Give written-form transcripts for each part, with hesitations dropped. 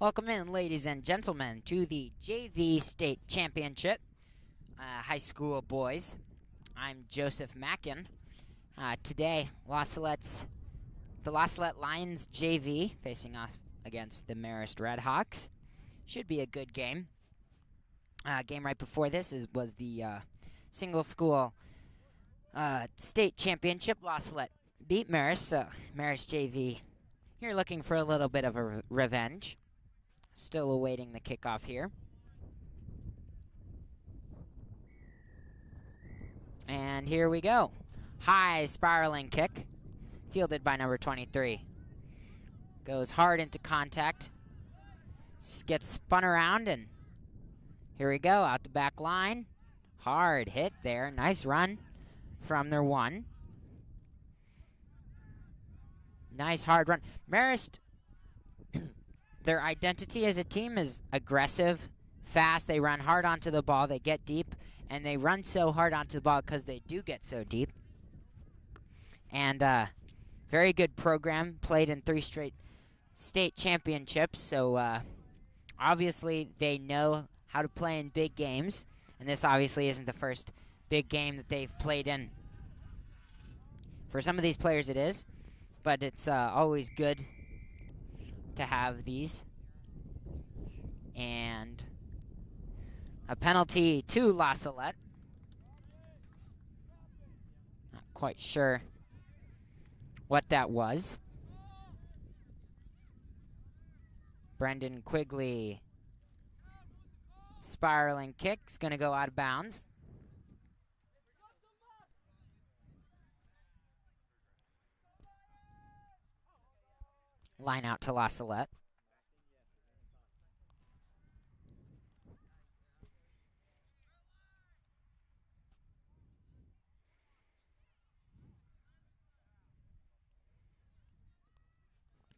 Welcome in, ladies and gentlemen, to the JV State Championship, high school boys. I'm Joseph Mackin. Today, the La Salette Lions JV facing off against the Marist Redhawks. Should be a good game. Game right before this was the single school state championship. La Salette beat Marist, so Marist JV here looking for a little bit of a revenge. Still awaiting the kickoff here. And here we go. High spiraling kick, fielded by number 23. Goes hard into contact. Gets spun around, and here we go, out the back line. Hard hit there. Nice run from their one. Nice hard run. Marist, their identity as a team is aggressive, fast. They run hard onto the ball. They get deep, and they run so hard onto the ball because they do get so deep. And very good program. Played in 3 straight state championships, so obviously they know how to play in big games. And this obviously isn't the first big game that they've played in. For some of these players it is, but it's always good to have these. And a penalty to La Salette. Not quite sure what that was. Brendan Quigley, spiraling kick, is going to go out of bounds. Line out to La Salette.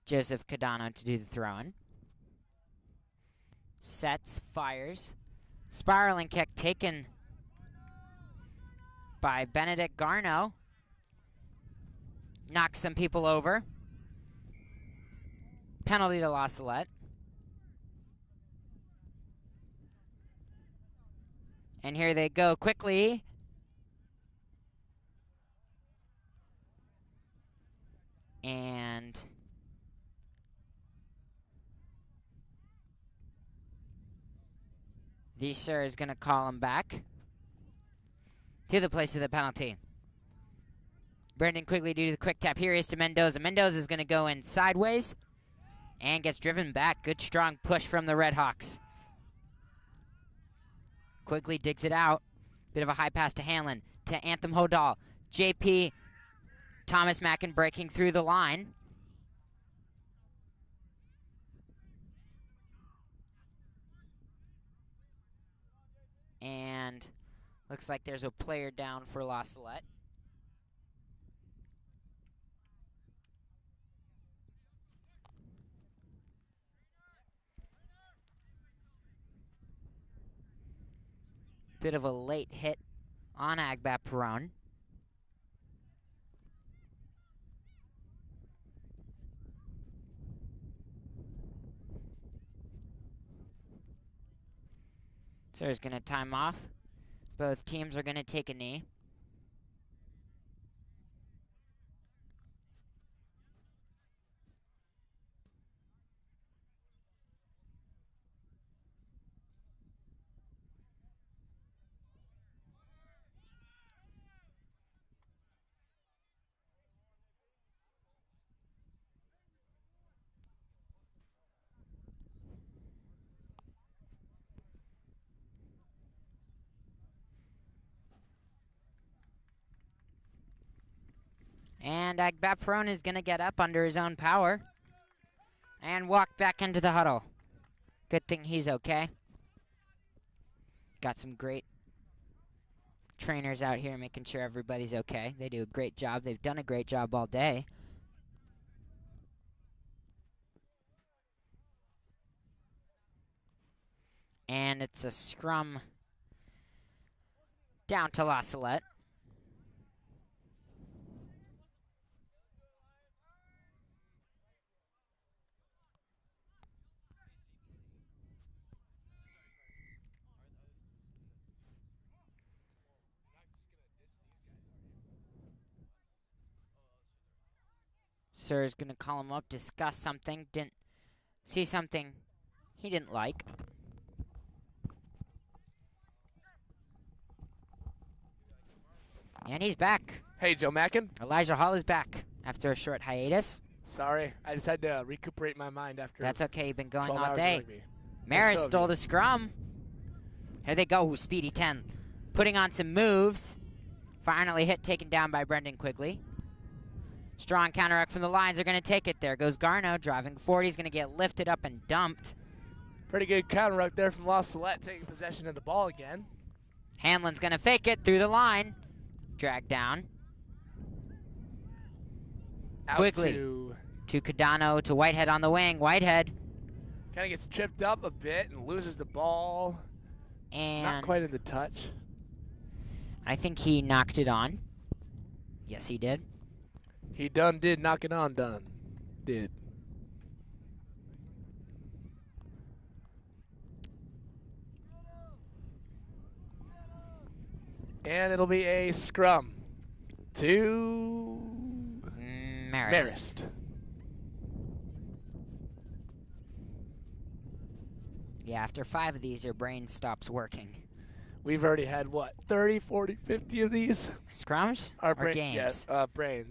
Joseph Cadano to do the throw-in. Sets, fires. Spiraling kick taken by Benedict Garno. Knocks some people over. Penalty to La Salette. And here they go quickly. And the sir is going to call him back to the place of the penalty. Brendan Quigley due to the quick tap. Here is to Mendoza. Mendoza is going to go in sideways and gets driven back. Good strong push from the Redhawks. Quigley digs it out. Bit of a high pass to Hanlon. To Anthem Hodal. JP Thomas Mackin breaking through the line. And looks like there's a player down for La Salette. Bit of a late hit on Agbat Perron. So he's going to time off. Both teams are going to take a knee. And Agbat Perron is going to get up under his own power and walk back into the huddle. Good thing he's okay. Got some great trainers out here making sure everybody's okay. They do a great job. They've done a great job all day. And it's a scrum down to La Salette. Sir is going to call him up, discuss something. Didn't see something he didn't like. And he's back. Hey, Joe Mackin. Elijah Hall is back after a short hiatus. Sorry, I just had to recuperate my mind after. That's okay. You've been going 12 all hours day. of rugby. Marist So stole good. the scrum. Here they go. Speedy 10. Putting on some moves. Finally hit, taken down by Brendan Quigley. Strong counteract from the lines. They're going to take it. There goes Garno driving forward. He's going to get lifted up and dumped. Pretty good counteract there from La Salette, taking possession of the ball again. Hanlon's going to fake it through the line. Dragged down. Out Quigley to Cadano to Whitehead on the wing. Whitehead. Kind of gets tripped up a bit and loses the ball. And not quite in the touch. I think he knocked it on. Yes, he did. He did knock it on, did. And it'll be a scrum to Marist. Yeah, after 5 of these, your brain stops working. We've already had, what, 30, 40, 50 of these? Scrums Our or games? Yes, brain.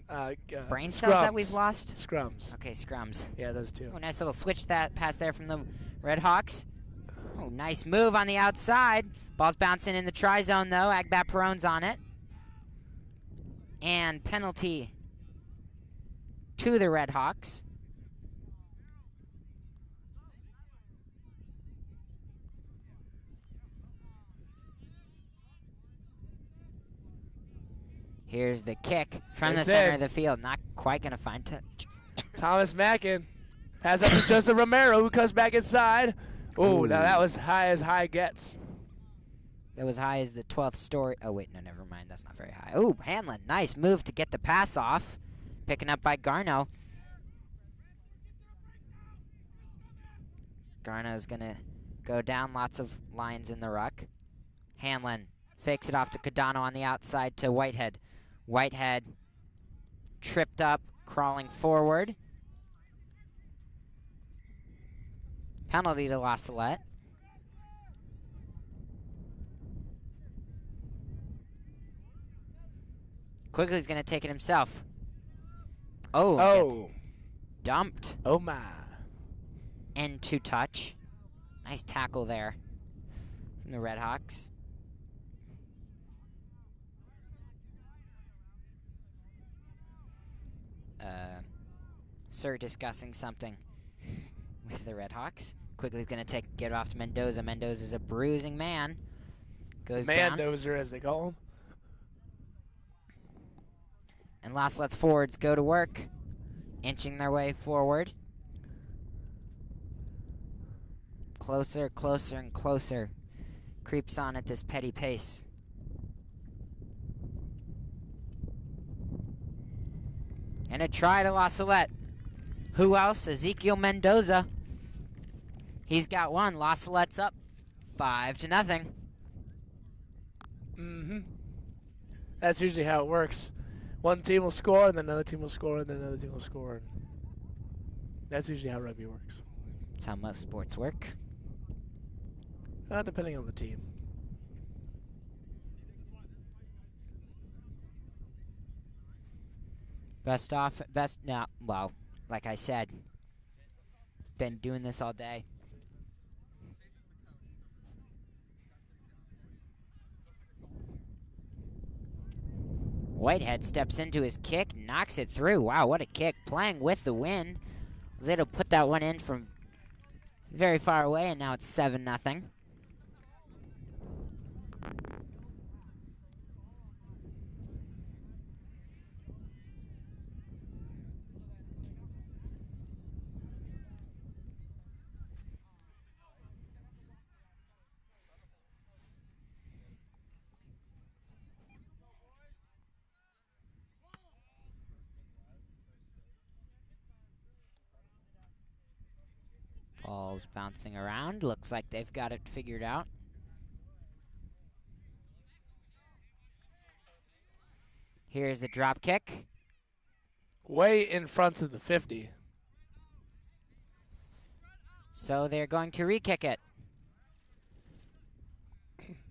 Brain scrums. cells that we've lost? Scrums. Okay, scrums. Yeah, those two. Oh, nice little switch that pass there from the Red Hawks. Oh, nice move on the outside. Ball's bouncing in the try zone, though. Agbat Perone's on it. And penalty to the Red Hawks. Here's the kick from the center of the field. Not quite going to find touch. Thomas Mackin has up to Joseph Romero, who comes back inside. Oh, now that was high as high gets. That was high as the 12th story. Oh, wait, no, never mind. That's not very high. Oh, Hanlon. Nice move to get the pass off. Picking up by Garno. Garno's going to go down. Lots of lines in the ruck. Hanlon fakes it off to Cadano on the outside to Whitehead. Whitehead tripped up, crawling forward. Penalty to La Salette. Quigley's going to take it himself. Oh. Dumped. Oh, my. Into touch. Nice tackle there from the Red Hawks. Sir discussing something with the Red Hawks. Quigley's going to get it off to Mendoza. Mendoza's a bruising man. Goes down. Mandozer, as they call him. And La Salette's forwards go to work, inching their way forward. Closer, closer, and closer. Creeps on at this petty pace. And a try to La Salette. Who else? Ezekiel Mendoza. He's got one. La Salette's up 5-0. Mm-hmm. That's usually how it works. One team will score, and then another team will score, and then another team will score. That's usually how rugby works. That's how most sports work. Depending on the team. Well, like I said, been doing this all day. Whitehead steps into his kick, knocks it through. Wow, what a kick. Playing with the wind. Was able to put that one in from very far away, and now it's 7-0. Ball's bouncing around. Looks like they've got it figured out. Here's the drop kick. way in front of the 50. So they're going to re-kick it.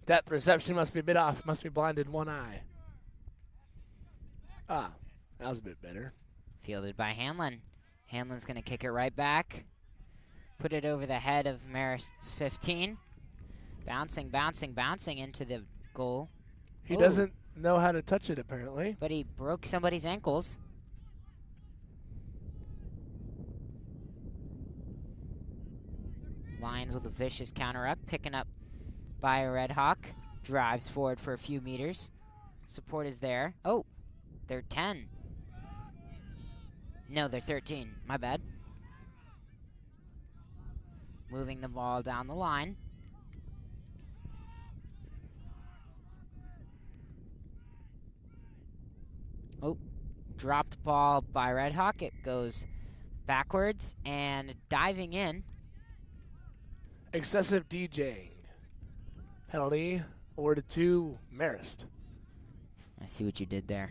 Depth reception must be a bit off. Must be blinded one eye. Ah, that was a bit better. Fielded by Hanlon. Hanlon's going to kick it right back. Put it over the head of Marist's 15. Bouncing, bouncing, bouncing into the goal. He doesn't know how to touch it, apparently. But he broke somebody's ankles. Lions with a vicious counter-up, picking up by a Red Hawk. Drives forward for a few meters. Support is there. Oh, they're 10. No, they're 13. My bad. Moving the ball down the line. Oh, dropped ball by Red Hawk. It goes backwards and diving in. Excessive DJing. Penalty awarded to Marist. I see what you did there.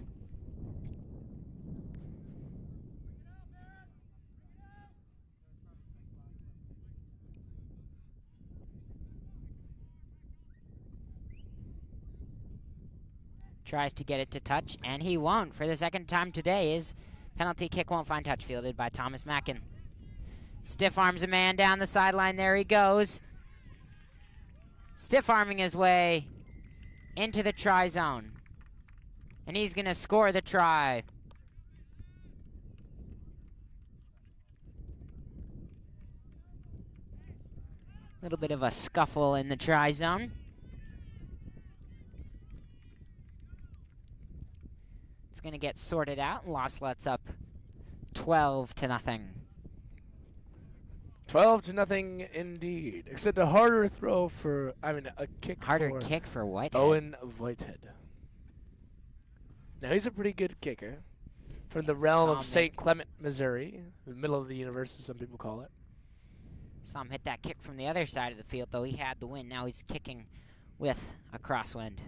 Tries to get it to touch, and he won't. For the second time today, his penalty kick won't find touch, fielded by Thomas Mackin. Stiff arms a man down the sideline. There he goes. Stiff arming his way into the try zone. And he's going to score the try. A little bit of a scuffle in the try zone. It's going to get sorted out. Losslet's up 12-0. 12-0 indeed. Except a harder throw for, a kick Harder for kick for Whitehead. Owen Whitehead. Now he's a pretty good kicker from the realm of St. Clement, Missouri, the middle of the universe, as some people call it. Saw him hit that kick from the other side of the field, though he had the wind. Now he's kicking with a crosswind.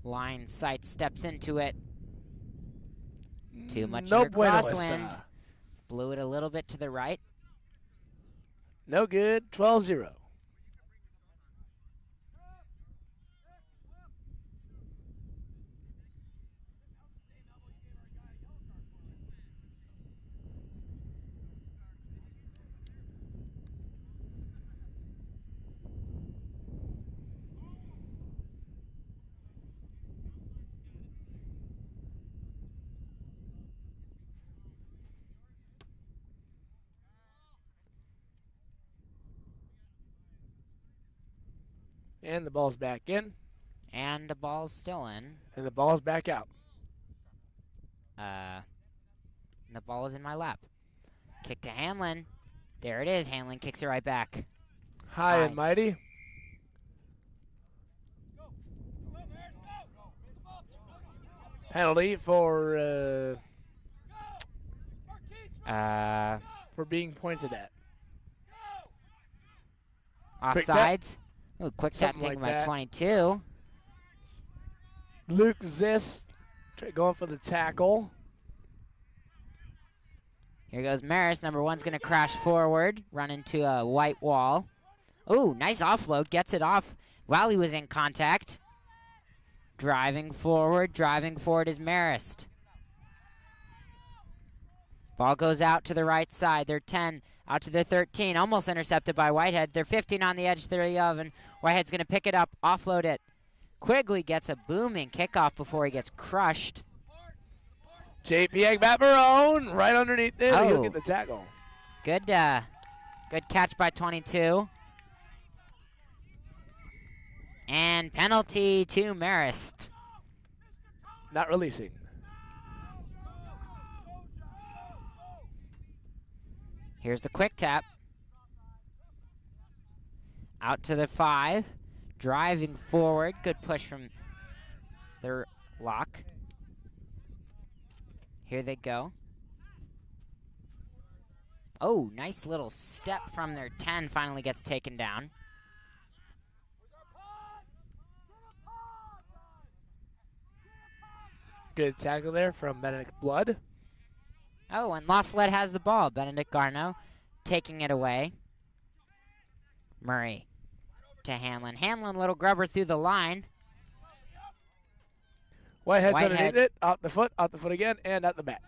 Line sight steps into it. Too much of a crosswind. Blew it a little bit to the right. No good. 12-0. And the ball's back in. And the ball's still in. And the ball's back out. And the ball is in my lap. Kick to Hanlon. There it is. Hanlon kicks it right back. High and mighty. Penalty for being pointed at. Offsides. Ooh, quick tap taken by 22. Luke Ziss going for the tackle. Here goes Marist. Number one's going to crash forward, run into a white wall. Ooh, nice offload. Gets it off while he was in contact. Driving forward is Marist. Ball goes out to the right side. They're 10 out to their 13. Almost intercepted by Whitehead. They're 15 on the edge, 30 of, and Whitehead's going to pick it up, offload it. Quigley gets a booming kickoff before he gets crushed. JP Agbabarone right underneath there. Oh. He'll get the tackle. Good catch by 22. And penalty to Marist. Not releasing. Here's the quick tap. Out to the 5. Driving forward. Good push from their lock. Here they go. Oh, nice little step from their 10, finally gets taken down. Good tackle there from Benedict Blood. Oh, and La Salette has the ball. Benedict Garneau taking it away. Murray to Hanlon. Hanlon, little grubber through the line. Whitehead's Whitehead. underneath it. Out the foot again, and at the back.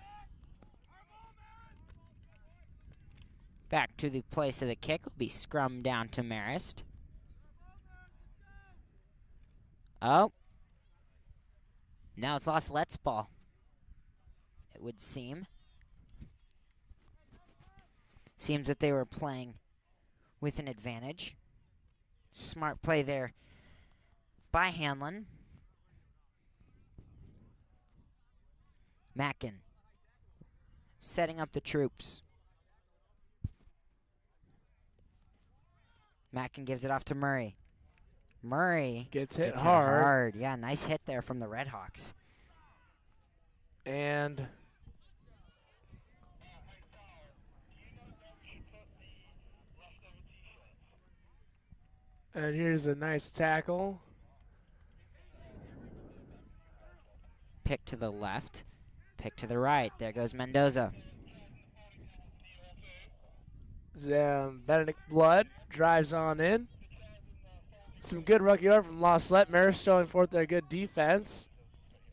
Back to the place of the kick will be scrum down to Marist. Oh. Now it's La Salette's ball, it would seem. Seems that they were playing with an advantage. Smart play there by Hanlon. Mackin setting up the troops. Mackin gives it off to Murray. Murray Gets hit gets hard. Yeah, nice hit there from the Redhawks. And here's a nice tackle. Pick to the left, pick to the right. There goes Mendoza. Benedict Blood drives on in. Some good rookie yard from La Salette. Marist showing forth their good defense.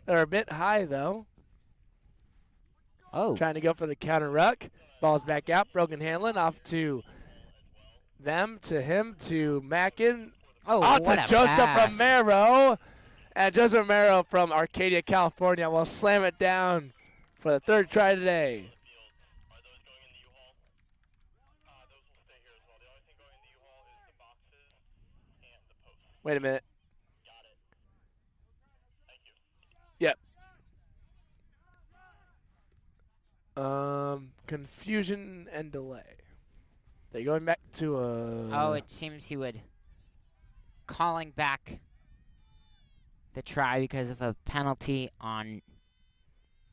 They're a bit high, though. Oh. Trying to go for the counter ruck. Ball's back out. Brogan Hanlon off to them, to him, to Mackin. Oh, out what to a Joseph pass. Romero. And Joseph Romero from Arcadia, California will slam it down for the third try today. Wait a minute. Yep. Confusion and delay. They're going back to Oh, it seems he would calling back the try because of a penalty on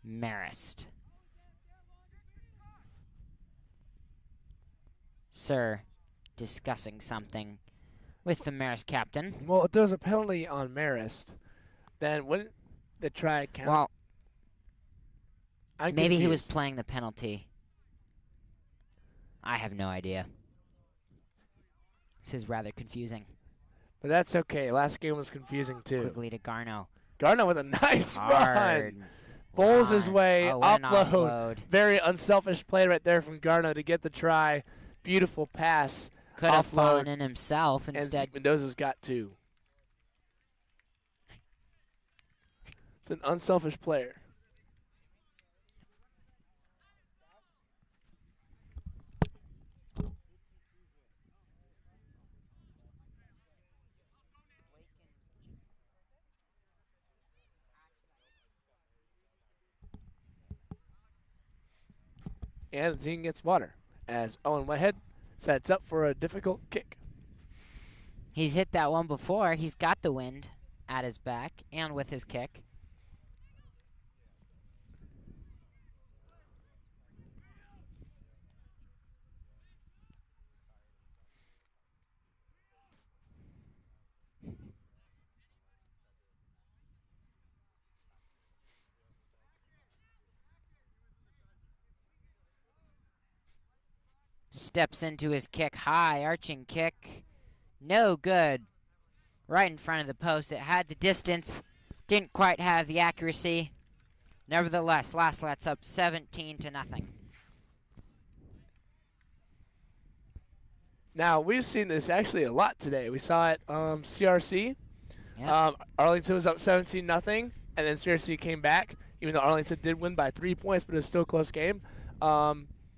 Marist. Sir discussing something with the Marist captain. Well, if there's a penalty on Marist, then wouldn't the try count? Well, I'm maybe he was confused. playing the penalty. I have no idea. This is rather confusing. But that's okay. Last game was confusing too. Quickly to Garneau. Garneau with a nice Hard run. Bowls his run. way, Oh, what an offload. Very unselfish play right there from Garneau to get the try. Beautiful pass. Could have offload, fallen in himself and instead. Zeke Mendoza's got two. It's an unselfish player. And the team gets water as Owen Whitehead sets up for a difficult kick. He's hit that one before. He's got the wind at his back and with his kick. Steps into his kick high, arching kick. No good. Right in front of the post. It had the distance, didn't quite have the accuracy. Nevertheless, La Salette's up 17-0. Now, we've seen this actually a lot today. We saw it CRC. Yep. Arlington was up 17-0, and then CRC came back, even though Arlington did win by 3 points, but it was still a close game.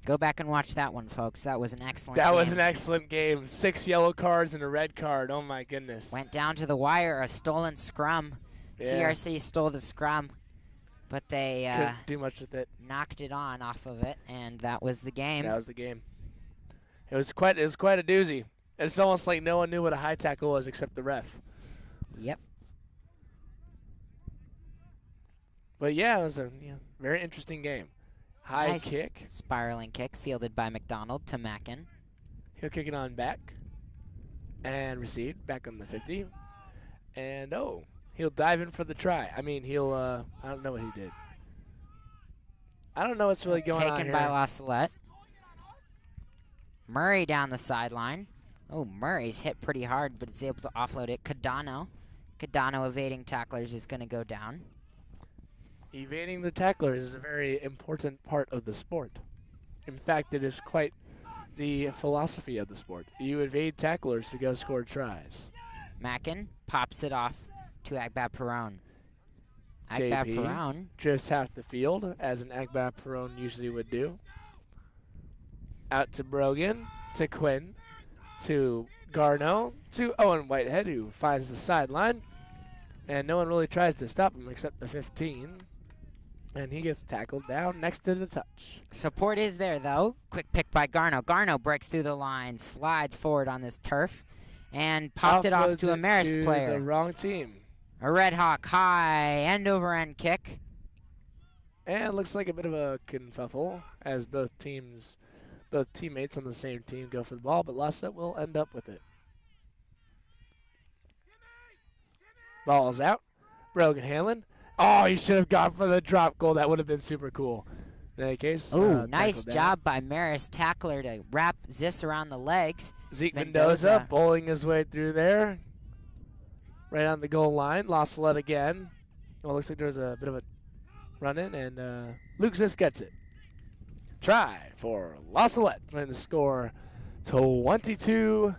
Go back and watch that one, folks. That was an excellent That game. was an excellent game. 6 yellow cards and a red card. Oh, my goodness. Went down to the wire, a stolen scrum. Yeah. CRC stole the scrum, but they Couldn't do much with it. knocked it on off of it, and that was the game. That was the game. It was quite a doozy. It's almost like no one knew what a high tackle was except the ref. Yep. But yeah, it was a very interesting game. High Nice kick. spiraling kick fielded by McDonald to Mackin. He'll kick it on back. And received back on the 50. And, oh, he'll dive in for the try. I mean, he'll, I don't know what he did. I don't know what's really going on Taken here. by La Salette. Murray down the sideline. Oh, Murray's hit pretty hard, but is able to offload it. Cadano evading tacklers is going to go down. Evading the tacklers is a very important part of the sport. In fact, it is quite the philosophy of the sport. You evade tacklers to go score tries. Mackin pops it off to Agbat Perone. JP Agbat Perone drifts half the field, as an Agbat Perone usually would do. Out to Brogan, to Quinn, to Garneau, to Owen Whitehead, who finds the sideline. And no one really tries to stop him except the 15. And he gets tackled down next to the touch. Support is there, though. Quick pick by Garneau. Garneau breaks through the line, slides forward on this turf, and popped it off to a Marist player. The wrong team. A Red Hawk high end-over-end kick. And looks like a bit of a kerfuffle as both teammates on the same team go for the ball, but Lassette will end up with it. Ball's out. Brogan Hanlon. Oh, he should have gone for the drop goal. That would have been super cool. In any case, Ooh, nice job by Marist tackler to wrap Ziss around the legs. Zeke Mendoza bowling his way through there. Right on the goal line. Lost Salette again. Well, looks like there's a bit of a run-in, and Luke Ziss gets it. Try for La Salette, trying to score 22-0.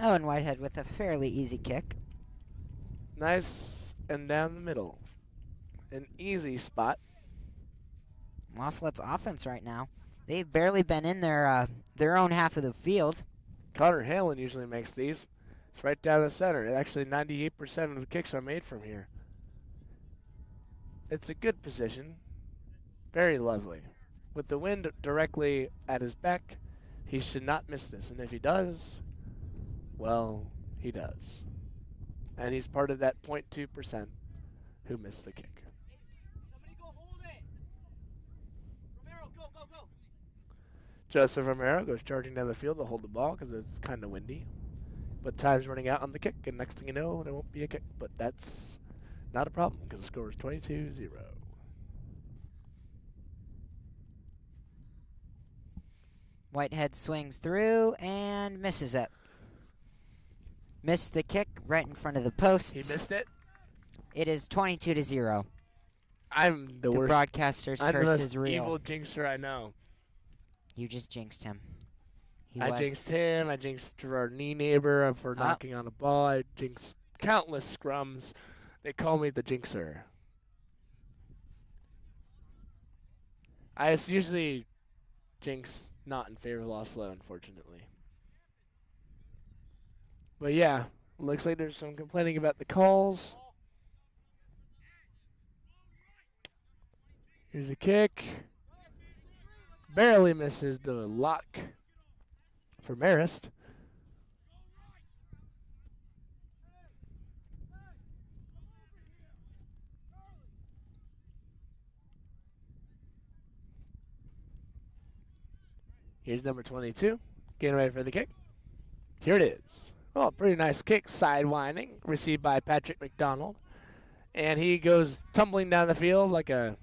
Owen Whitehead with a fairly easy kick. Nice and down the middle. An easy spot. La Salette's offense right now. They've barely been in their own half of the field. Connor Halen usually makes these. It's right down the center. Actually, 98% of the kicks are made from here. It's a good position. Very lovely. With the wind directly at his back, he should not miss this. And if he does, well, he does. And he's part of that 0.2% who missed the kick. Somebody go hold it. Romero, go. Joseph Romero goes charging down the field to hold the ball because it's kind of windy. But time's running out on the kick, and next thing you know, there won't be a kick. But that's not a problem because the score is 22-0. Whitehead swings through and misses it. Missed the kick right in front of the post. He missed it? It is 22-0. I'm the worst. Broadcaster's I'm curse the is most real. evil jinxer I know. You just jinxed him. I jinxed him. I jinxed our knee neighbor for knocking on a ball. I jinxed countless scrums. They call me the jinxer. I usually jinx not in favor of Oslo, unfortunately. But yeah, looks like there's some complaining about the calls. Here's a kick. Barely misses the lock for Marist. Here's number 22, getting ready for the kick. Here it is. Oh, pretty nice kick, sidewinding, received by Patrick McDonald. And he goes tumbling down the field like a,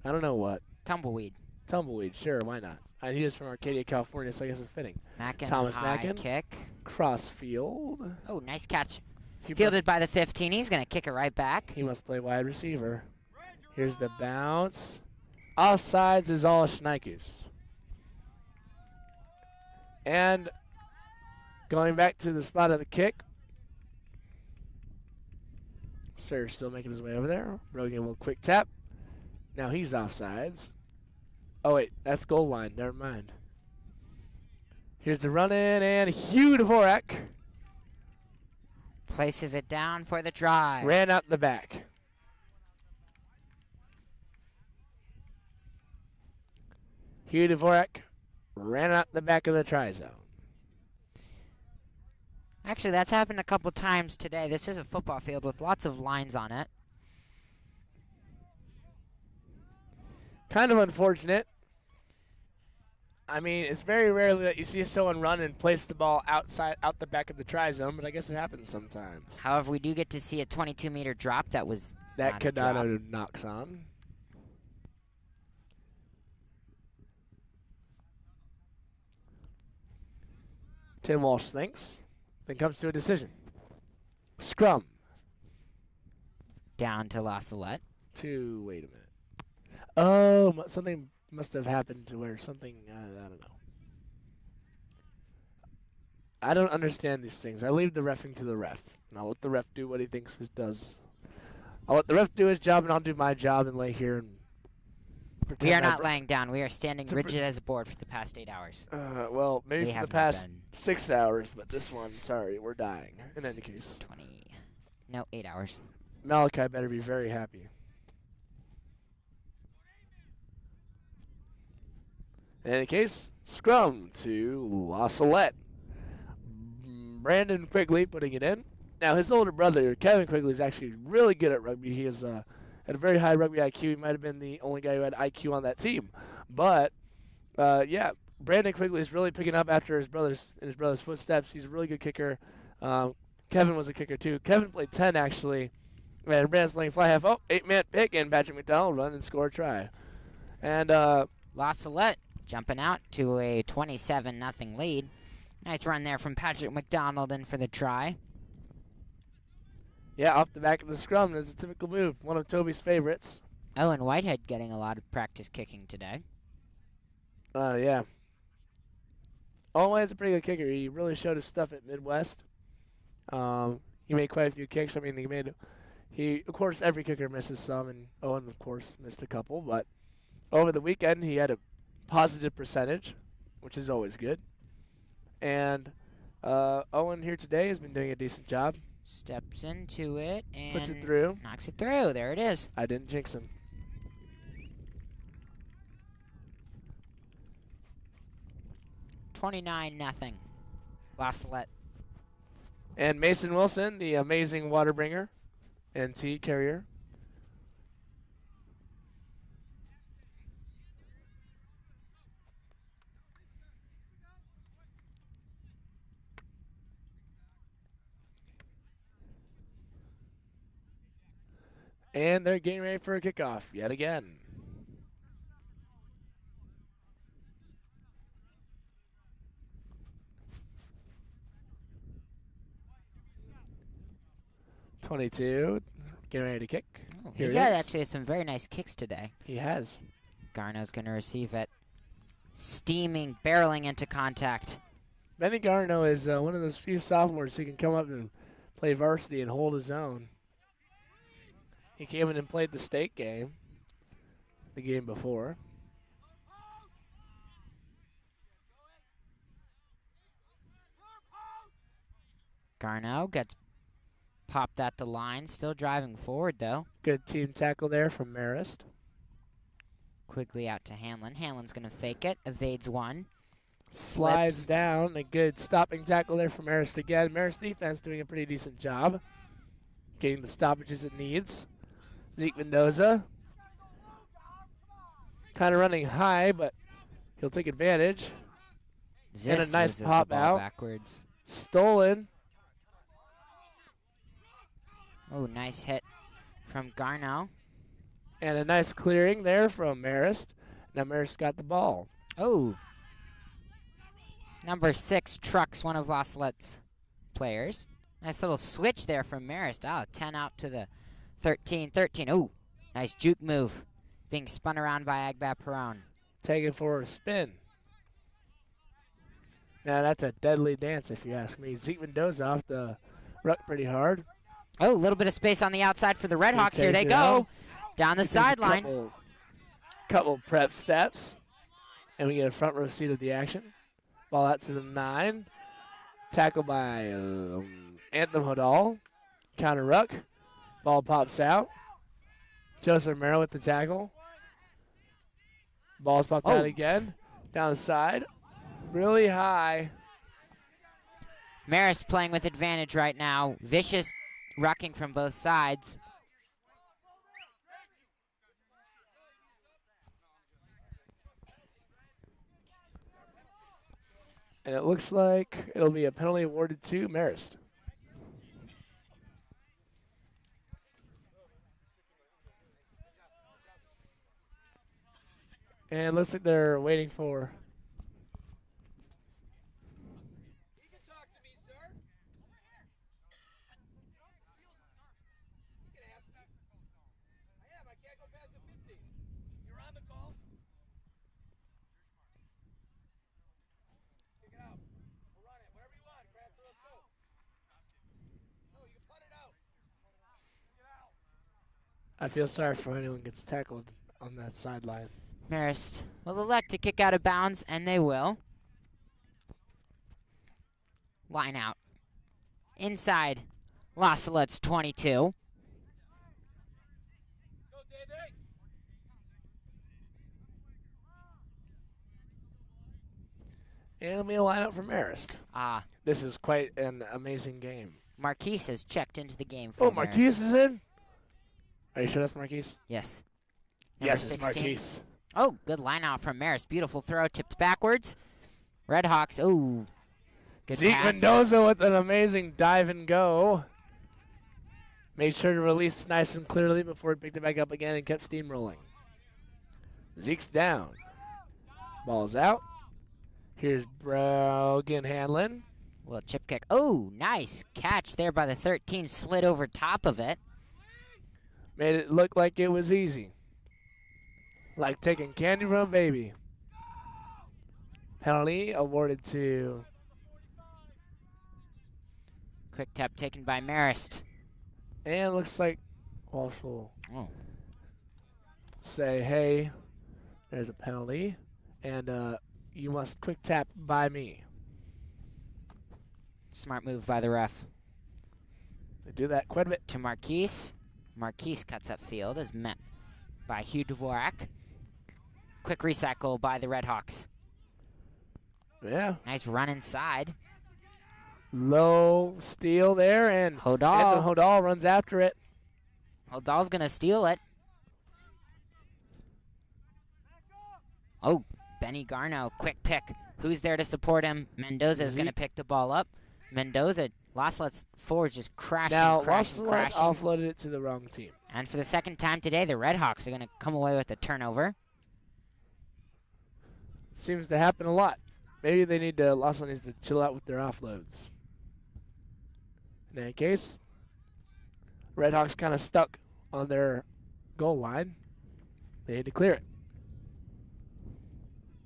I don't know what. Tumbleweed. Tumbleweed, sure, why not? He is from Arcadia, California, so I guess it's fitting. Mackin Thomas high Mackin. kick. Cross field. Oh, nice catch. He Fielded by the 15. He's going to kick it right back. He must play wide receiver. Here's the bounce. Offsides is all Schneikers. And going back to the spot of the kick. Sir still making his way over there. Rogan will quick tap. Now he's offsides. Oh, wait, that's goal line. Never mind. Here's the run in, and Hugh Dvorak places it down for the drive. Ran out the back. Hugh Dvorak ran out the back of the try zone. Actually, that's happened a couple times today. This is a football field with lots of lines on it. Kind of unfortunate. I mean, it's very rarely that you see someone run and place the ball out the back of the try zone, but I guess it happens sometimes. However, we do get to see a 22-meter drop that was That not a drop. Kadano knocks on. Tim Walsh thinks, then comes to a decision. Scrum. Down to La Salette. Wait a minute. Oh, something must have happened to where something, I don't know. I don't understand these things. I leave the reffing to the ref. And I'll let the ref do what he thinks he does. I'll let the ref do his job, and I'll do my job and lay here and pretend We are not laying down. We are standing rigid as a board for the past 8 hours. Well, maybe We for have the not past been. 6 hours, but this one, sorry, we're dying. In any case. 20. No, 8 hours. Malachi better be very happy. In any case, scrum to La Salette. Brandon Quigley putting it in. Now, his older brother, Kevin Quigley, is actually really good at rugby. He has had a very high rugby IQ. He might have been the only guy who had IQ on that team. But, yeah, Brandon Quigley is really picking up after his brother's footsteps. He's a really good kicker. Kevin was a kicker, too. Kevin played 10, actually. And Brandon's playing fly half. Oh, 8-man pick, and Patrick McDonald run and score a try. And La Salette jumping out to a 27-0 lead. Nice run there from Patrick McDonald in for the try. yeah, off the back of the scrum, that's a typical move. One of Toby's favorites. Owen Whitehead getting a lot of practice kicking today. Yeah. Owen is a pretty good kicker. He really showed his stuff at Midwest. He made quite a few kicks. I mean, of course, every kicker misses some, and Owen, of course, missed a couple. But over the weekend, he had a positive percentage, which is always good. And Owen here today has been doing a decent job. Steps into it and Puts it through. knocks it through. There it is. I didn't jinx him. 29-0. La Salette. And Mason Wilson, the amazing water bringer and tea carrier. And they're getting ready for a kickoff yet again. .22, getting ready to kick. Oh, Here he's it had is. actually some very nice kicks today. He has. Garno's going to receive it. Steaming, barreling into contact. Benny Garno is one of those few sophomores who can come up and play varsity and hold his own. He came in and played the state game, the game before. Garno gets popped at the line. Still driving forward, though. Good team tackle there from Marist. Quickly out to Hanlon. Hanlon's going to fake it. Evades one. Slides Slips. down. A good stopping tackle there from Marist again. Marist defense doing a pretty decent job. Getting the stoppages it needs. Zeke Mendoza. Kind of running high, but he'll take advantage. And a Ziss nice loses pop the ball out. backwards. Stolen. Oh, nice hit from Garno. And a nice clearing there from Marist. Now Marist got the ball. Oh. Number 6 trucks one of La Salette's players. Nice little switch there from Marist. Oh, 10 out to the 13. Oh, nice juke move. Being spun around by Agbat Perron. Taken for a spin. Now that's a deadly dance if you ask me. Zeke Mendoza off the ruck pretty hard. Oh, a little bit of space on the outside for the Red He Hawks. Here takes they it go. out. Down the Takes a sideline. Couple prep steps. And we get a front row seat of the action. Ball out to the 9. Tackle by Anthem Hodal. Counter ruck. Ball pops out. Joseph Romero with the tackle. Ball's popped out again. Down the side. Really high. Marist playing with advantage right now. Vicious rucking from both sides. And it looks like it'll be a penalty awarded to Marist. And it looks like they're waiting for. You can talk to me, sir. You can ask me. I am. I can't go past the 50. You're on the call. Kick it out. We'll run it. Whatever you want, Kratzer. Let's go. No, you can punt it out. I feel sorry for anyone gets tackled on that sideline. Marist will elect to kick out of bounds, and they will. Line out. Inside La Salette's 22. Let's go, Davey. And it'll be a lineup for Marist. Ah, This is quite an amazing game. Marquise has checked into the game for Oh, Marquise is in? Are you sure that's Marquise? Yes. Number Yes, it's 16. Marquise. Oh, good line out from Marist. Beautiful throw, tipped backwards. Redhawks, ooh. Good Zeke pass. Mendoza with an amazing dive and go. Made sure to release nice and clearly before he picked it back up again and kept steamrolling. Zeke's down. Ball's out. Here's Brogan Hanlon. Little chip kick. Oh, nice catch there by the 13. Slid over top of it. Made it look like it was easy. Like taking candy from a baby. Penalty awarded to. Quick tap taken by Marist. And it looks like Walsh will Oh. say, hey, there's a penalty. And you must quick tap by me. Smart move by the ref. They do that quite a bit. To Marquise. Marquise cuts up field as met by Hugh Dvorak. Quick recycle by the Redhawks. Yeah. Nice run inside. Low steal there, and Hodal. Hodal runs after it. Hodal's going to steal it. Oh, Benny Garno, quick pick. Who's there to support him? Mendoza is going to pick the ball up. Mendoza, La Salette's forward just crashing, Now, crashing, La Salette crashing. offloaded it to the wrong team. And for the second time today, the Redhawks are going to come away with the turnover. Seems to happen a lot. Maybe they need to, La Salette needs to chill out with their offloads. In any case, Redhawks kind of stuck on their goal line. They need to clear it.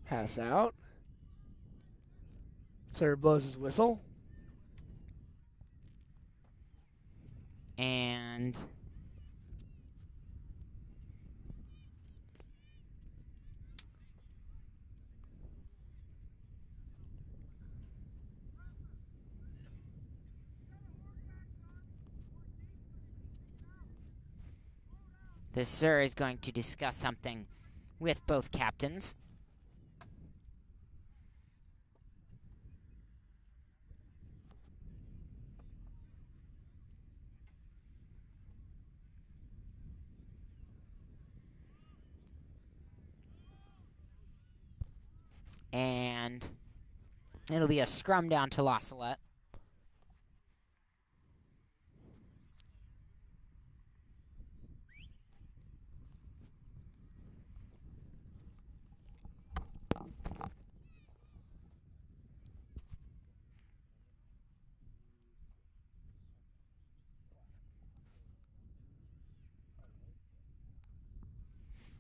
Pass out. Serve blows his whistle. And the sir is going to discuss something with both captains. And it'll be a scrum down to La Salette.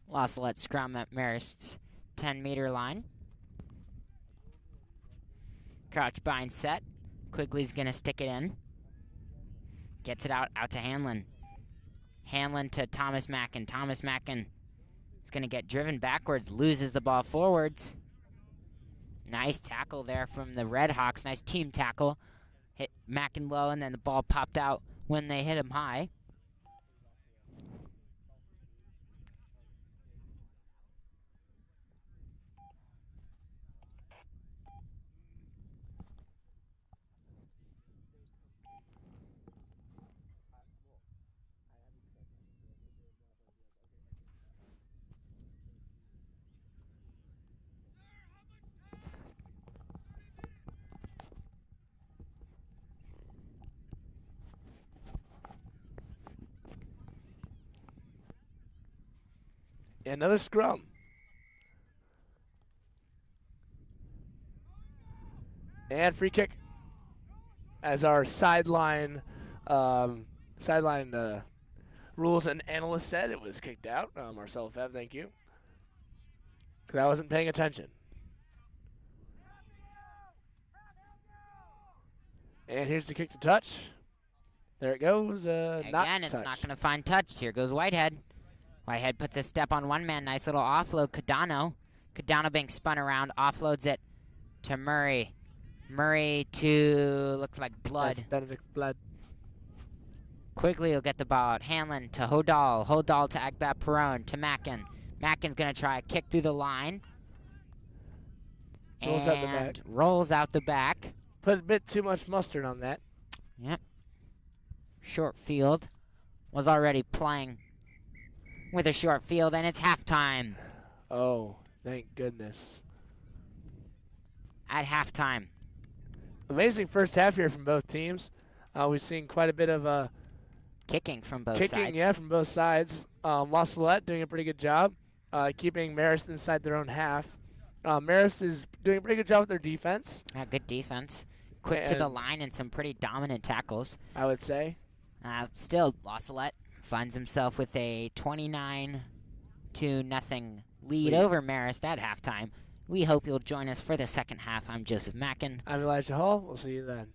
La Salette scrum at Marist's 10-meter line. Crouch bind set. Quigley's going to stick it in. Gets it out to Hanlon. Hanlon to Thomas Mackin. Thomas Mackin is going to get driven backwards, loses the ball forwards. Nice tackle there from the Redhawks. Nice team tackle. Hit Mackin low, and then the ball popped out when they hit him high. Another scrum. And free kick. As our sideline rules and analyst said, it was kicked out. Marcel Lefebvre, thank you. Because I wasn't paying attention. And here's the kick to touch. There it goes. Again, it's not going to find touch. Here goes Whitehead. Whitehead puts a step on one man. Nice little offload. Cadano. Cadano being spun around. Offloads it to Murray. Murray to, looks like Blood. That's Benedict Blood. Quickly he'll get the ball out. Hanlon to Hodal. Hodal to Agbat Perone to Mackin. Mackin's going to try a kick through the line. Rolls out the back. Rolls out the back. Put a bit too much mustard on that. Yep. Short field. Was already playing with a short field, and it's halftime. Oh, thank goodness. At halftime. Amazing first half here from both teams. We've seen quite a bit of Kicking from both kicking, sides. yeah, from both sides. La Salette doing a pretty good job keeping Marist inside their own half. Marist is doing a pretty good job with their defense. Yeah, good defense. Quick to the line and some pretty dominant tackles. I would say. Still, La Salette finds himself with a 29-0 lead over Marist at halftime. We hope you'll join us for the second half. I'm Joseph Mackin. I'm Elijah Hall. We'll see you then.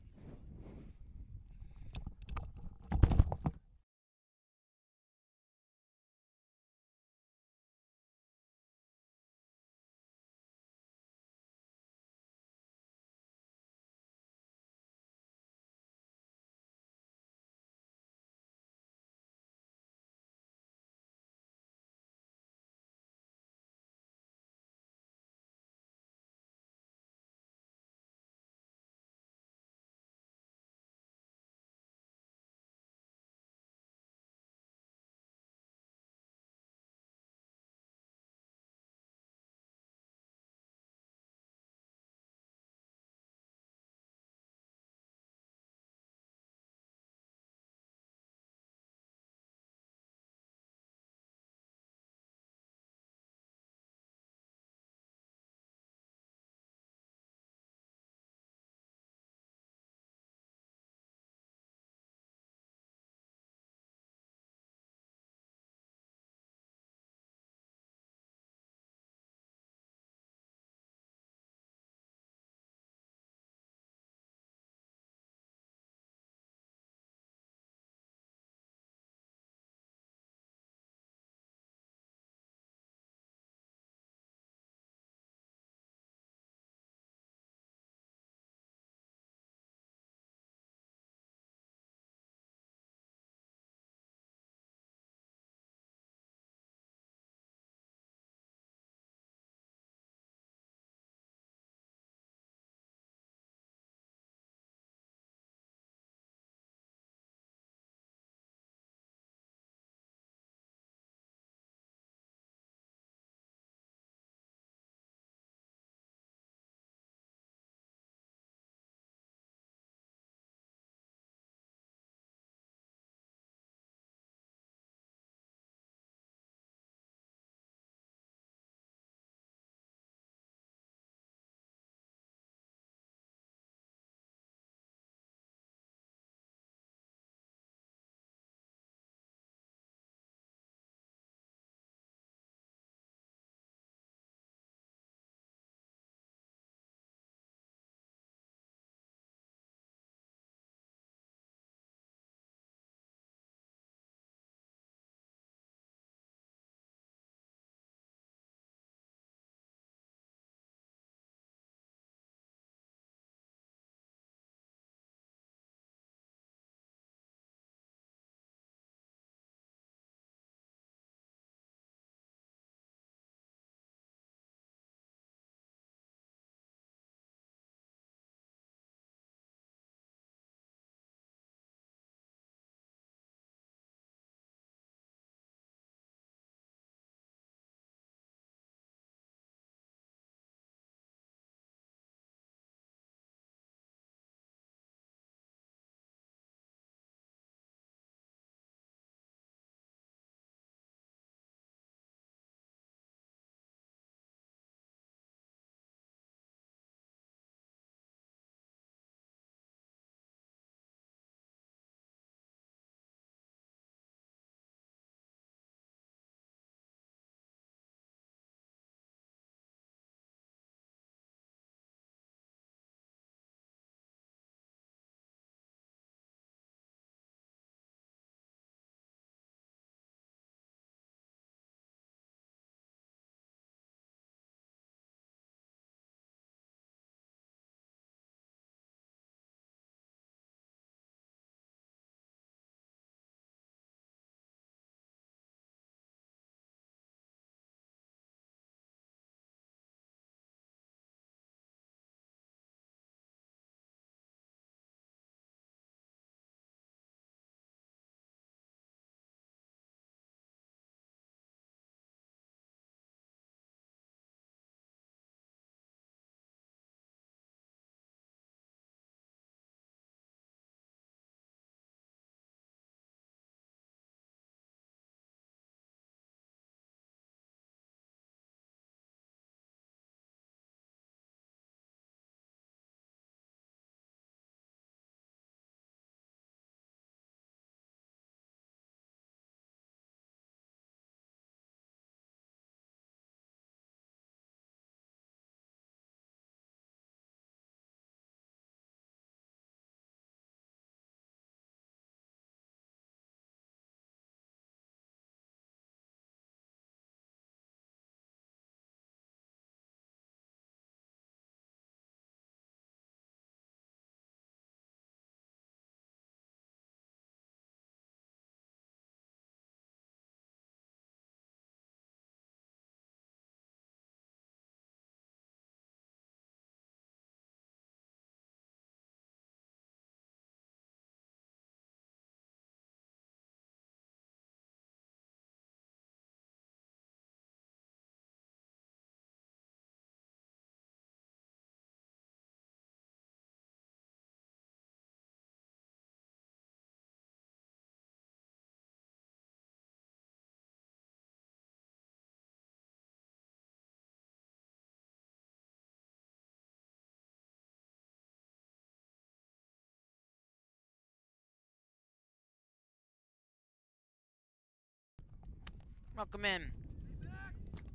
Welcome in.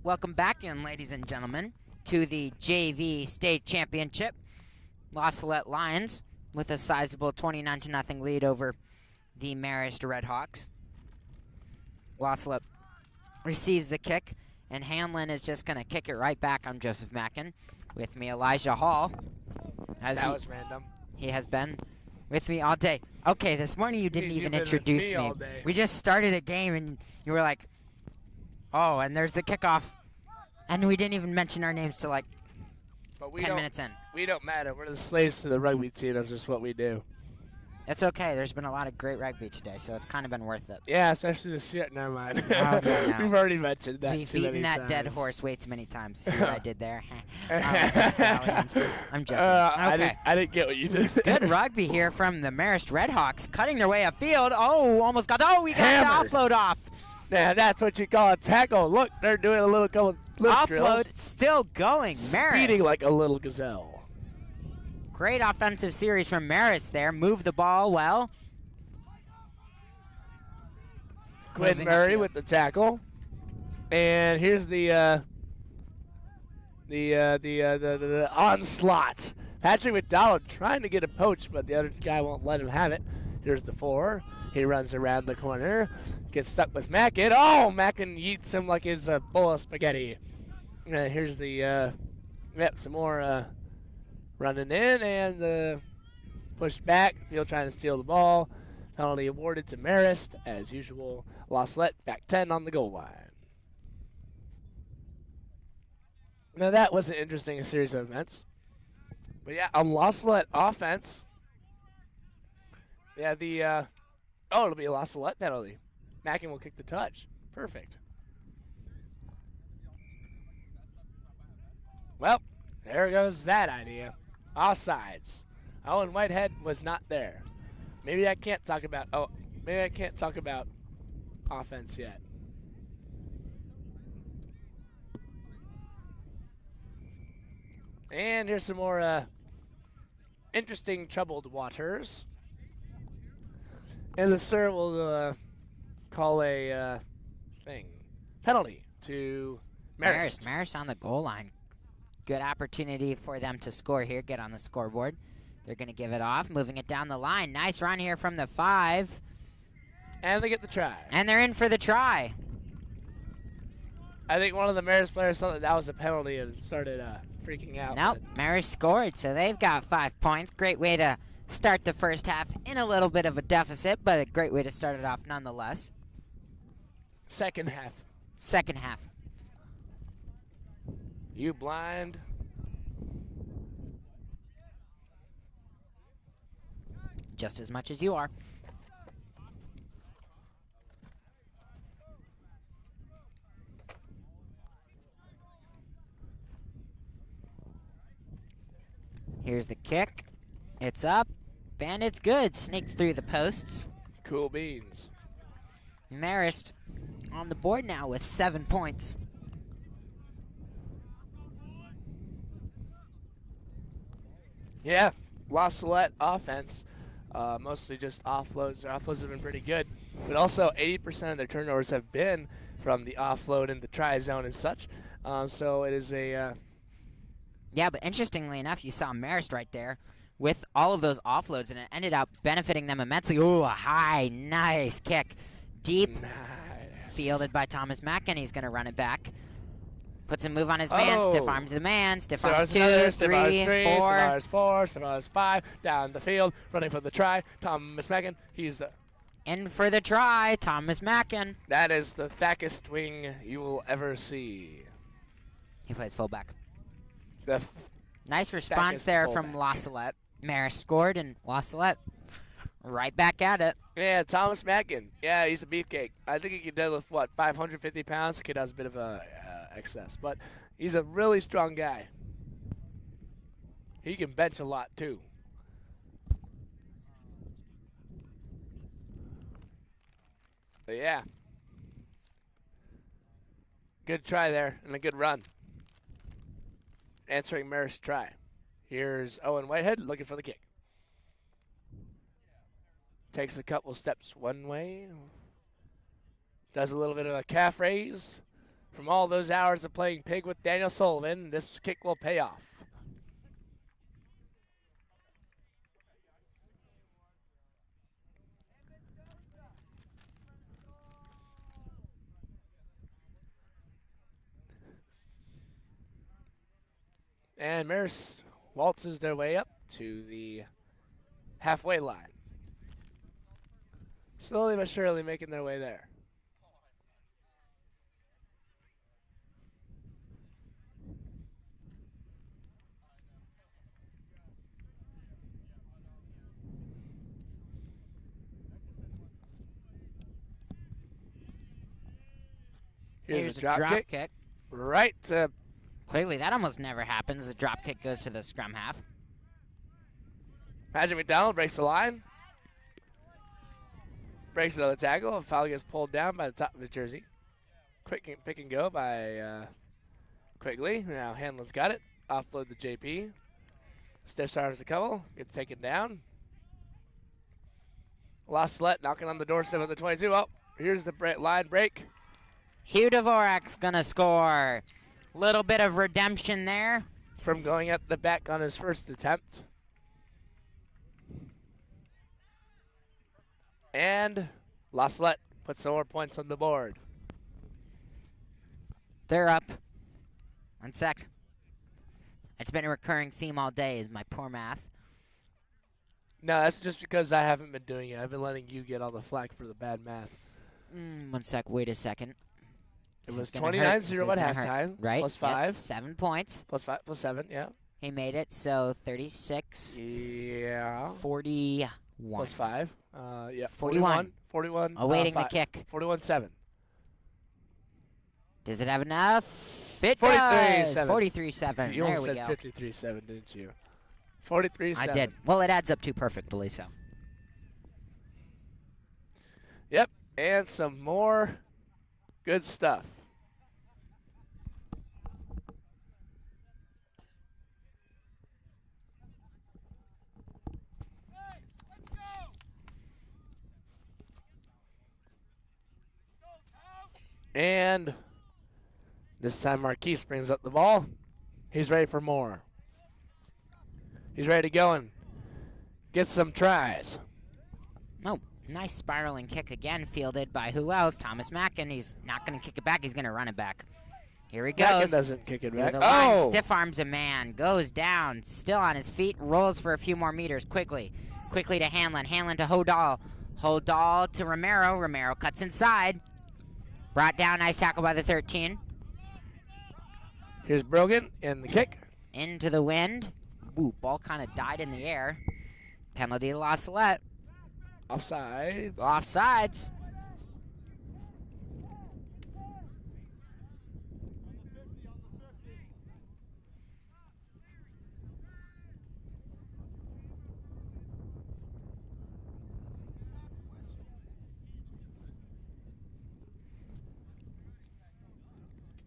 Welcome back in, ladies and gentlemen, to the JV State Championship. Los Salette Lions with a sizable 29-0 lead over the Marist Redhawks. Los Salette receives the kick, and Hanlon is just going to kick it right back. I'm Joseph Mackin. With me, Elijah Hall. That was random. He has been with me all day. Okay, this morning you didn't even introduce me. We just started a game, and you were like, oh, and there's the kickoff. And we didn't even mention our names till like 10 minutes in. We don't matter. We're the slaves to the rugby team. That's just what we do. It's okay. There's been a lot of great rugby today, so it's kind of been worth it. Yeah, especially this year. Never mind. No. We've already mentioned that We've too many beaten that times. dead horse way too many times. See what I did there? I'm joking. Okay. I didn't get what you did. Good rugby here from the Marist Redhawks, cutting their way upfield. Oh, almost got. Oh, we got Hammered. the offload off. Yeah, that's what you call a tackle. Look, they're doing a little Offload drill. still going. Marist. Speeding like a little gazelle. Great offensive series from Marist there. Move the ball well. Quinn Moving Murray upfield. with the tackle. And here's the onslaught. Patrick McDonald trying to get a poach, but the other guy won't let him have it. Here's the 4. He runs around the corner. Gets stuck with Mackin. Oh, Mackin yeets him like it's a bowl of spaghetti. Here's the, some more running in and pushed back. Field trying to steal the ball. Penalty awarded to Marist, as usual. Los Salette back 10 on the goal line. Now that was an interesting series of events. But yeah, on Los Salette offense, yeah, it'll be a Los Salette penalty. Mackin will kick the touch. Perfect. Well, there goes that idea. Offsides. Owen Whitehead was not there. Maybe I can't talk about offense yet. And here's some more interesting troubled waters. And the sir will call a penalty to Marist. Marist on the goal line. Good opportunity for them to score here, get on the scoreboard. They're going to give it off, moving it down the line. Nice run here from the 5. And they get the try. And they're in for the try. I think one of the Marist players thought that was a penalty and started freaking out. Nope, Marist scored, so they've got 5 points. Great way to start the first half in a little bit of a deficit, but a great way to start it off nonetheless. Second half. Second half. You blind. Just as much as you are. Here's the kick. It's up, and it's good. Sneaks through the posts. Cool beans. Marist on the board now with 7 points. Yeah, Los Salette offense. Mostly just offloads. Their offloads have been pretty good. But also 80% of their turnovers have been from the offload in the try zone and such. So it is a... Yeah, but interestingly enough, you saw Marist right there with all of those offloads, and it ended up benefiting them immensely. Ooh, a high, nice kick. Deep, nice. Fielded by Thomas Mackin. He's going to run it back. Puts a move on his man, stiff arms the man, stiff arms 2, 3, 4. Stiff 4, stiff arms 5, down the field, running for the try. Thomas Mackin, he's... in for the try, Thomas Mackin. That is the thickest wing you will ever see. He plays fullback. The Nice response there from Los Salette. Marist scored, and Los Salette right back at it. Yeah, Thomas Mackin. Yeah, he's a beefcake. I think he can deadlift, 550 pounds? The kid has a bit of a excess, but he's a really strong guy. He can bench a lot, too. But yeah. Good try there, and a good run. Answering Marist's try. Here's Owen Whitehead looking for the kick. Takes a couple steps one way. Does a little bit of a calf raise. From all those hours of playing pig with Daniel Sullivan, this kick will pay off. And Marist waltzes their way up to the halfway line. Slowly but surely making their way there. Here's a a drop kick. Right to Quigley. That almost never happens. The drop kick goes to the scrum half. Patrick McDonald breaks the line. Breaks another tackle. Foul gets pulled down by the top of his jersey. Quick pick and go by Quigley. Now Hanlon's got it. Offload the JP. Stiff arms the couple. Gets taken down. Lost Salette knocking on the doorstep of the 22. Oh, here's the line break. Hugh Dvorak's going to score. Little bit of redemption there. From going at the back on his first attempt. And La Salette puts some more points on the board. They're up. 1 sec. It's been a recurring theme all day is my poor math. No, that's just because I haven't been doing it. I've been letting you get all the flack for the bad math. 1 sec. Wait a second. It was 29-0 at halftime. Right. Plus 5. Yep, 7 points. Plus 5. Plus 7, yeah. He made it, so 36. Yeah. 41. Plus 5. Yeah. 41. 41. Awaiting the kick. 41-7. Does it have enough? It 43-7. does. 43-7. You There almost we said go. 53-7, didn't you? 43-7. I did. Well, it adds up to perfectly, so. Yep. And some more good stuff. And this time Marquise brings up the ball. He's ready for more. He's ready to go and get some tries. Oh, nice spiraling kick again, fielded by who else? Thomas Mackin. He's not going to kick it back. He's going to run it back. Here he Mackin goes. doesn't kick it back. The line, Oh! stiff arms a man, goes down, still on his feet, rolls for a few more meters quickly. Quickly to Hanlon. Hanlon to Hodal. Hodal to Romero. Romero cuts inside. Brought down, nice tackle by the 13. Here's Brogan in the kick. Into the wind. Ooh, ball kind of died in the air. Penalty to La Salette. Offsides. Offsides.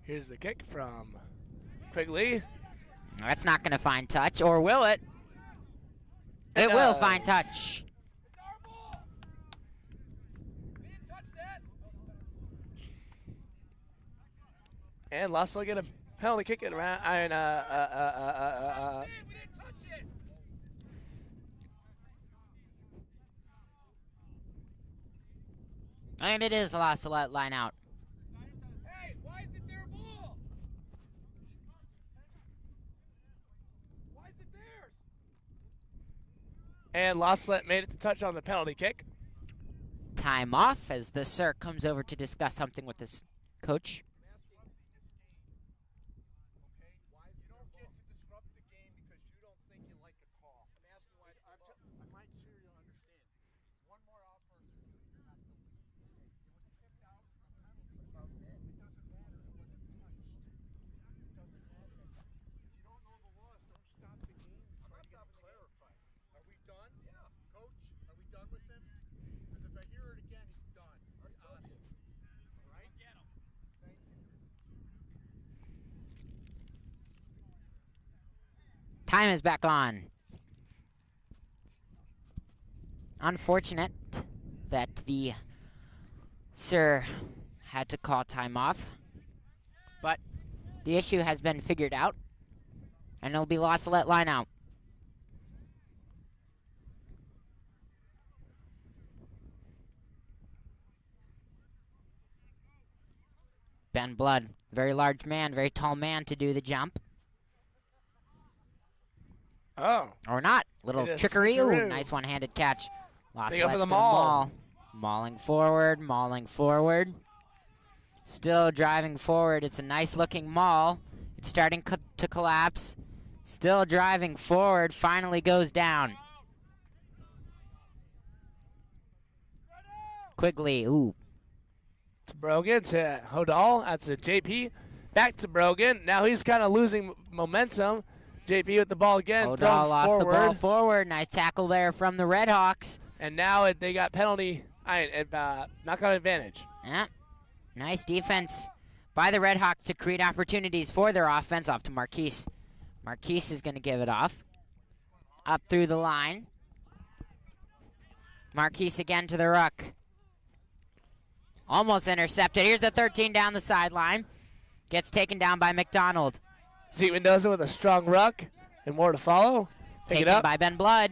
Here's the kick from Quigley. That's not going to find touch, or will it? It will find touch. And Lost will get a penalty kick it around. And it is La Salette line out. Hey, why is it their ball? Why is it theirs? And La Salette made it to touch on the penalty kick. Time off as the sir comes over to discuss something with his coach. You don't get to disrupt the game because you don't think you like a call. I'm asking why it's the ball. I'm not sure you understand. One more out person, you have to leave. It was kicked out for a penalty. It doesn't matter. It wasn't touched. It doesn't matter. If you don't know the laws, don't stop the game. I'm not stopping clarify. Are we done? Yeah. Coach, are we done with him? Because if I hear it again, he's done. I told you. All right? Get him. Thank you. Time is back on. Unfortunate that the sir had to call time off. But the issue has been figured out, and it'll be lost Salette line out. Ben Blood, very large man, very tall man to do the jump. Oh. Or not. Little It is trickery. Ooh, switcheroo. nice one-handed catch. Lost They go for Salette's the gonna maul. Mauling forward, mauling forward. Still driving forward. It's a nice-looking maul. It's starting to collapse. Still driving forward. Finally goes down. Quigley. Ooh. To Brogan, to Hodal, that's a JP. Back to Brogan. Now he's kind of losing momentum. JP with the ball again. Odal thrown lost forward. the ball forward. Nice tackle there from the Redhawks. And now they got penalty, knock-on advantage. Yeah. Nice defense by the Redhawks to create opportunities for their offense. Off to Marquise. Marquise is going to give it off. Up through the line. Marquise again to the ruck. Almost intercepted. Here's the 13 down the sideline. Gets taken down by McDonald. Zeke Mendoza with a strong ruck and more to follow. Pick Taken it up. by Ben Blood.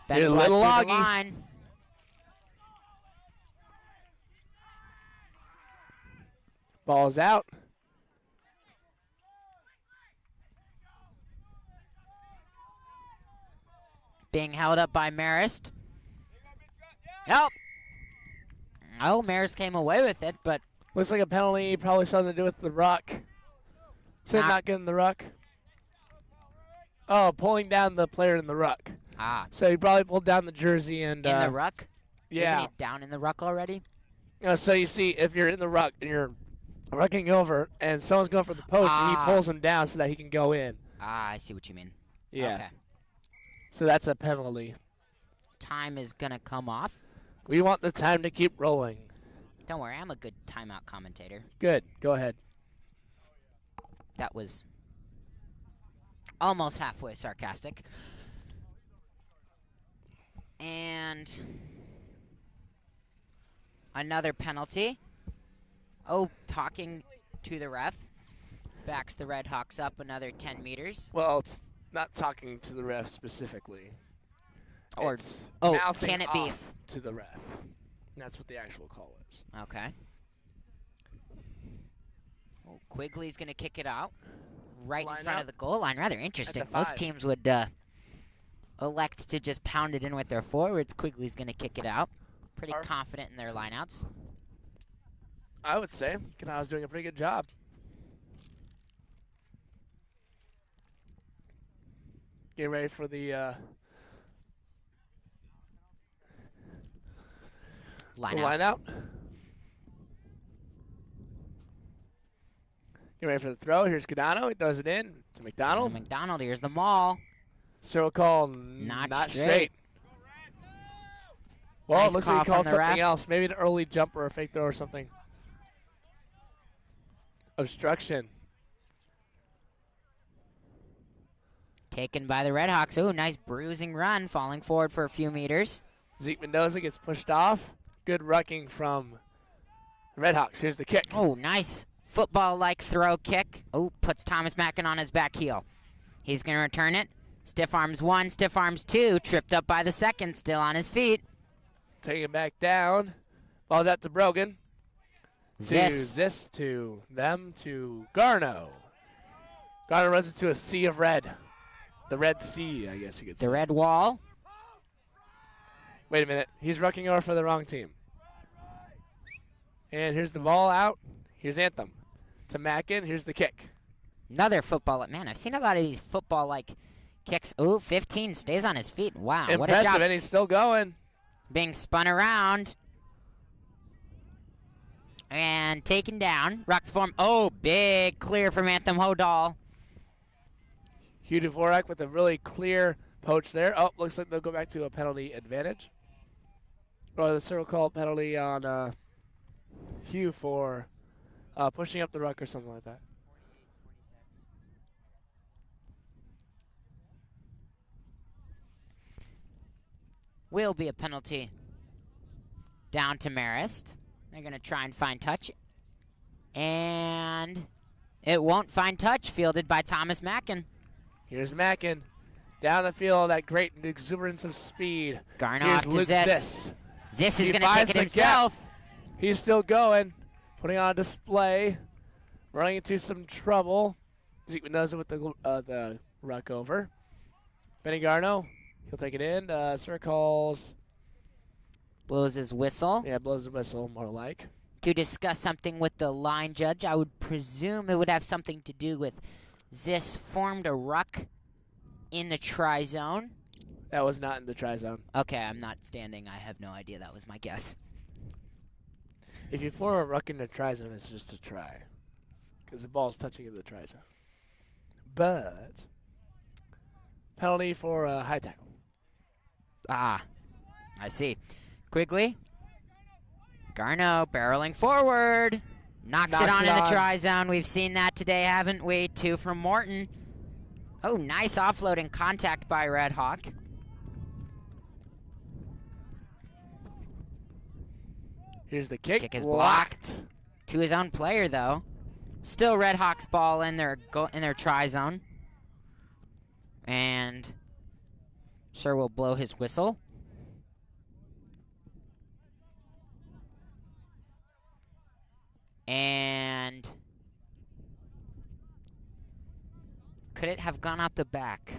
Ben Here's a Blood little through the loggy. line. Ball's out. Being held up by Marist. Nope. Oh, Marist came away with it, but Looks like a penalty, probably something to do with the ruck. So not getting the ruck. Oh, pulling down the player in the ruck. So he probably pulled down the jersey and in the ruck? Yeah. Isn't he down in the ruck already? So you see, if you're in the ruck and you're rucking over and someone's going for the post, and he pulls him down so that he can go in. I see what you mean. Yeah. Okay. So that's a penalty. Time is going to come off. We want the time to keep rolling. Don't worry, I'm a good timeout commentator. Good. Go ahead. That was almost halfway sarcastic. And another penalty. Oh, talking to the ref. Backs the Redhawks up another 10 meters. Well, it's not talking to the ref specifically. Or It's oh, mouthing can it be? off to the ref. That's what the actual call is. Okay. Well, Quigley's going to kick it out right Line in front up. of the goal line. Rather interesting. the Most 5. teams would elect to just pound it in with their forwards. Quigley's going to kick it out. Pretty confident in their lineouts. I would say Kanawha's doing a pretty good job. Getting ready for the line out. Getting ready for the throw. Here's Cadano. He throws it in to McDonald. McDonald, here's the maul. Circle call Not straight. Well, Nice it looks call like he from called the something ref. else. Maybe an early jump or a fake throw or something. Obstruction. Taken by the Redhawks. Ooh, nice bruising run, falling forward for a few meters. Zeke Mendoza gets pushed off. Good rucking from the Redhawks. Here's the kick. Oh, nice football-like throw kick. Oh, puts Thomas Mackin on his back heel. He's going to return it. Stiff arms 1, stiff arms 2. Tripped up by the second, still on his feet. Taking it back down. Ball's out to Brogan. Zis. To them to Garno. Garno runs into a sea of red. The Red Sea, I guess you could say. The red wall. Wait a minute. He's rucking over for the wrong team. And here's the ball out. Here's Anthem. To Mackin. Here's the kick. Another football. Man, I've seen a lot of these football-like kicks. Ooh, 15 stays on his feet. Wow, what a Impressive, job. and he's still going. Being spun around. And taken down. Rucks form. Oh, big clear from Anthem Hodal. Hugh Dvorak with a really clear poach there. Oh, looks like they'll go back to a penalty advantage. Or the circle call penalty on Hugh for pushing up the ruck or something like that. Will be a penalty down to Marist. They're going to try and find touch And it won't find touch, fielded by Thomas Mackin. Here's Mackin. Down the field, that great exuberance of speed. Garno Here's off to Luke Ziss. Ziss He is going to finds take it the himself. gap. He's still going. Putting on display. Running into some trouble. Zeke knows it with the ruck over. Benny Garno, he'll take it in. Circles. Blows his whistle. Yeah, blows the whistle, more like. To discuss something with the line judge, I would presume it would have something to do with Ziss formed a ruck in the try zone. That was not in the try zone. Okay, I'm not standing. I have no idea. That was my guess. If you form a ruck in the try zone, it's just a try. Because the ball's touching in the try zone. But penalty for a high tackle. Ah, I see. Quigley. Garno barreling forward. Knocks it on in the try zone. We've seen that today, haven't we? 2 from Morton. Oh, nice offload and contact by Red Hawk. Here's the kick. Kick is blocked. To his own player, though. Still Red Hawks ball in their try zone. And Sir will blow his whistle. And could it have gone out the back?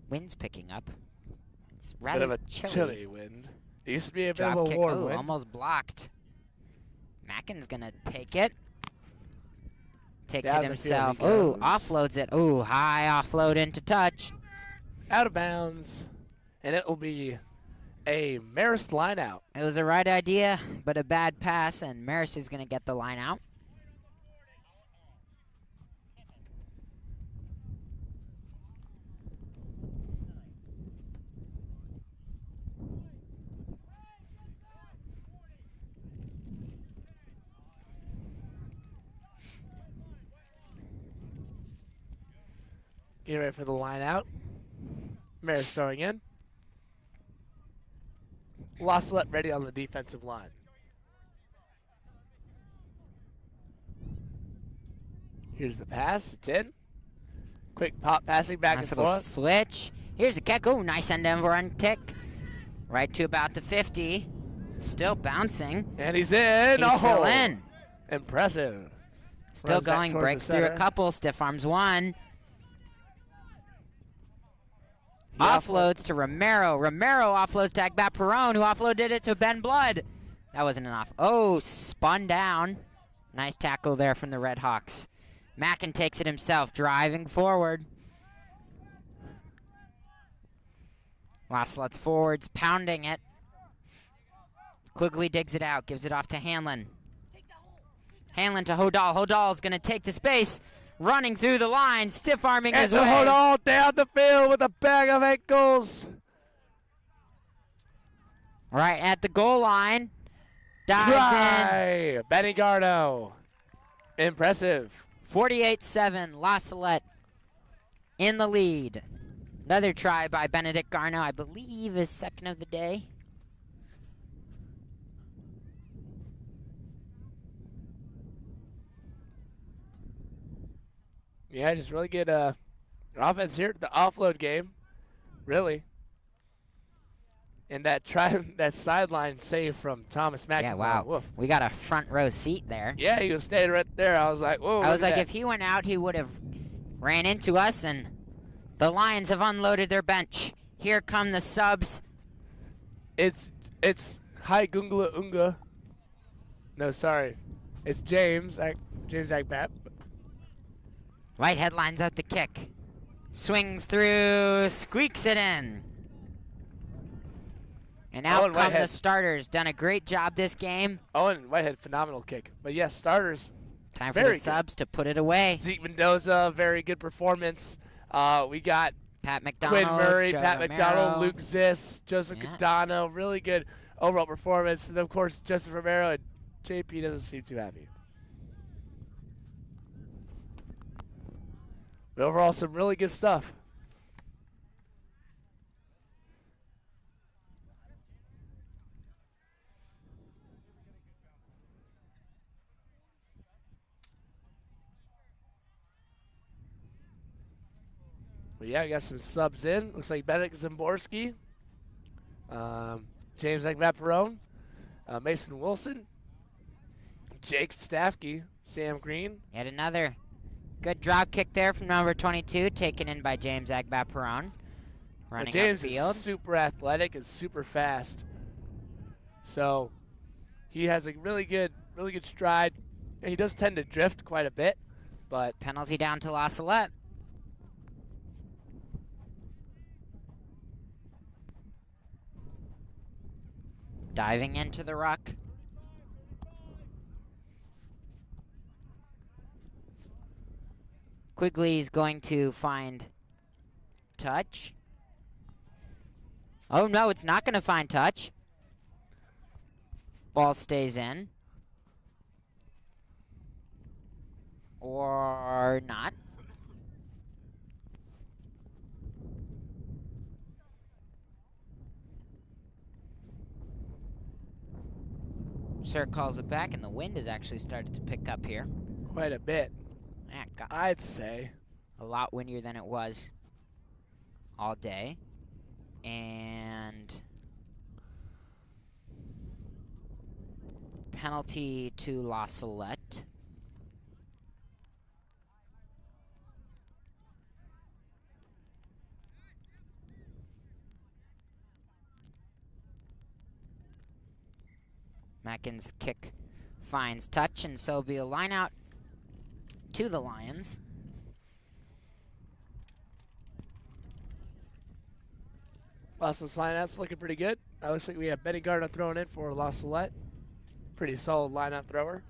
Wind's picking up. It's rather bit of a chilly wind. It used to be a bit Drop of a kick. warm Ooh, wind. almost blocked. Mackin's gonna take it. Takes Down it the field himself. he Ooh, goes. offloads it. Ooh, high offload into touch. Out of bounds. And it will be a Marist line out. It was the right idea, but a bad pass, and Marist is gonna get the line out. Getting ready for the line out. Marist throwing in. Salette ready on the defensive line. Here's the pass. It's in. Quick pop passing back Nice and little forth. switch. Here's the kick. Ooh, nice end over run kick. Right to about the 50. Still bouncing. And he's in. He's still in. Impressive. Still Runs back going. towards Breaks the through a center. couple. Stiff arms one. He Offloads to Romero. Romero offloads to Agbat Perone, who offloaded it to Ben Blood. That wasn't an off. Oh, spun down. Nice tackle there from the Red Hawks. Mackin takes it himself, driving forward. Lasselette's forwards, pounding it. Quigley digs it out, gives it off to Hanlon. Hanlon to Hodal. Hodal's going to take the space. Running through the line, stiff-arming his way. Hold on down the field with a bag of ankles. Right at the goal line. Dives in. Try. Benny Garno. Impressive. 48-7, La Salette in the lead. Another try by Benedict Garno, I believe is second of the day. Yeah, just really good offense here. The offload game, really. And that that sideline save from Thomas Mackin. Yeah, wow. Woof. We got a front row seat there. Yeah, he was staying right there. I was like, whoa. I was look like, at if he went out, he would have ran into us, and the Lions have unloaded their bench. Here come the subs. that. It's Hi Gungla Unga. No, sorry. It's James Agbat. Whitehead lines out the kick. Swings through, squeaks it in. And out Owen come the Whitehead. starters. Done a great job this game. Owen Whitehead, phenomenal kick. But yes, starters. Time for Very the good. subs to put it away. Zeke Mendoza, very good performance. We got Pat McDonald, Quinn Murray, Joe Pat McDonald, Romero. Luke Ziss, Joseph Yeah. Cadano. Really good overall performance. And of course, Joseph Romero and JP doesn't seem too happy. But overall, some really good stuff. But yeah, we got some subs in. Looks like Benedict Zimborski, James Egvaperone, Mason Wilson, Jake Staffke, Sam Green. Yet another good drop kick there from number 22, taken in by James Agbaperon. Running James upfield. is super athletic and super fast. So he has a really good stride. He does tend to drift quite a bit, but Penalty down to La Salette. Diving into the ruck. Quigley's going to find touch. Oh no, it's not going to find touch. Ball stays in. Or not. Sir calls it back, and the wind has actually started to pick up here. quite a bit, Yeah, got I'd say. a lot windier than it was all day. And penalty to La Salette. Mackin's kick finds touch, and so it'll be a line out to the Lions. Boston's lineout's looking pretty good. Looks like we have Benny Gardner throwing in for La Salette. Pretty solid lineout thrower.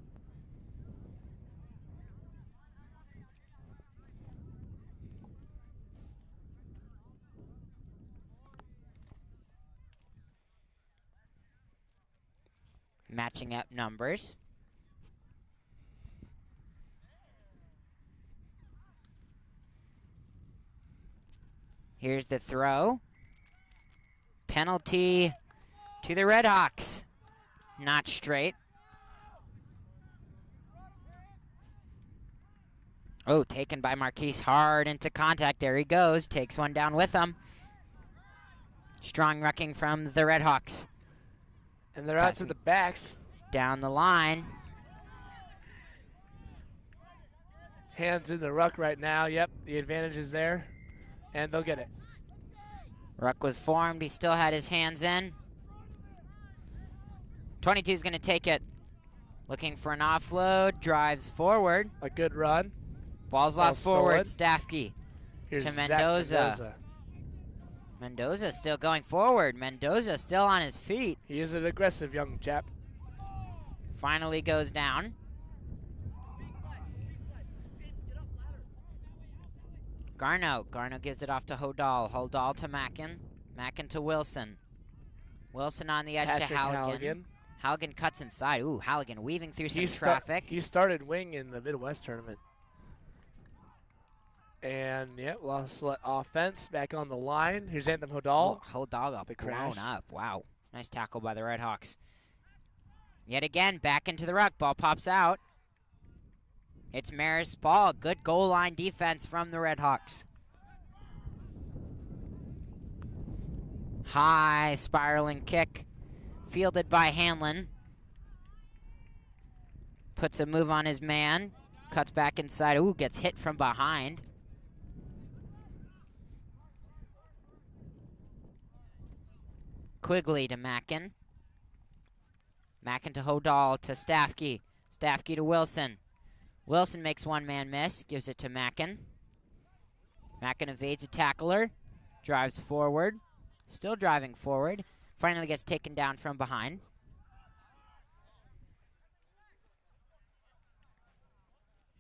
Matching up numbers. Here's the throw. Penalty to the Redhawks. Not straight. Oh, taken by Marquise hard into contact. There he goes. Takes one down with him. Strong rucking from the Redhawks. And they're out to the backs. Down the line. Hands in the ruck right now. Yep, the advantage is there. And they'll get it. Ruck was formed. He still had his hands in. 22's going to take it. Looking for an offload. Drives forward. A good run. Ball's Ball lost forward. stolen. Staffke Here's to Zach Mendoza. Mendoza still going forward. Mendoza still on his feet. He is an aggressive young chap. Finally goes down. Garno. Garno gives it off to Hodal. Hodal to Mackin. Mackin to Wilson. Wilson on the edge Patrick to Halligan. Halligan. Halligan cuts inside. Ooh, Halligan weaving through some He traffic. He started wing in the Midwest tournament. And, yeah, lost offense back on the line. Here's Anthem Hodal. Oh, Hodal got Big blown crash. up. Wow. Nice tackle by the Redhawks. Yet again, back into the ruck. Ball pops out. It's Marist ball. Good goal line defense from the Redhawks. High spiraling kick. Fielded by Hanlon. Puts a move on his man. Cuts back inside. Ooh, gets hit from behind. Quigley to Mackin. Mackin to Hodal to Staffke. Staffke to Wilson. Wilson makes one man miss. Gives it to Mackin. Mackin evades a tackler. Drives forward. Still driving forward. Finally gets taken down from behind.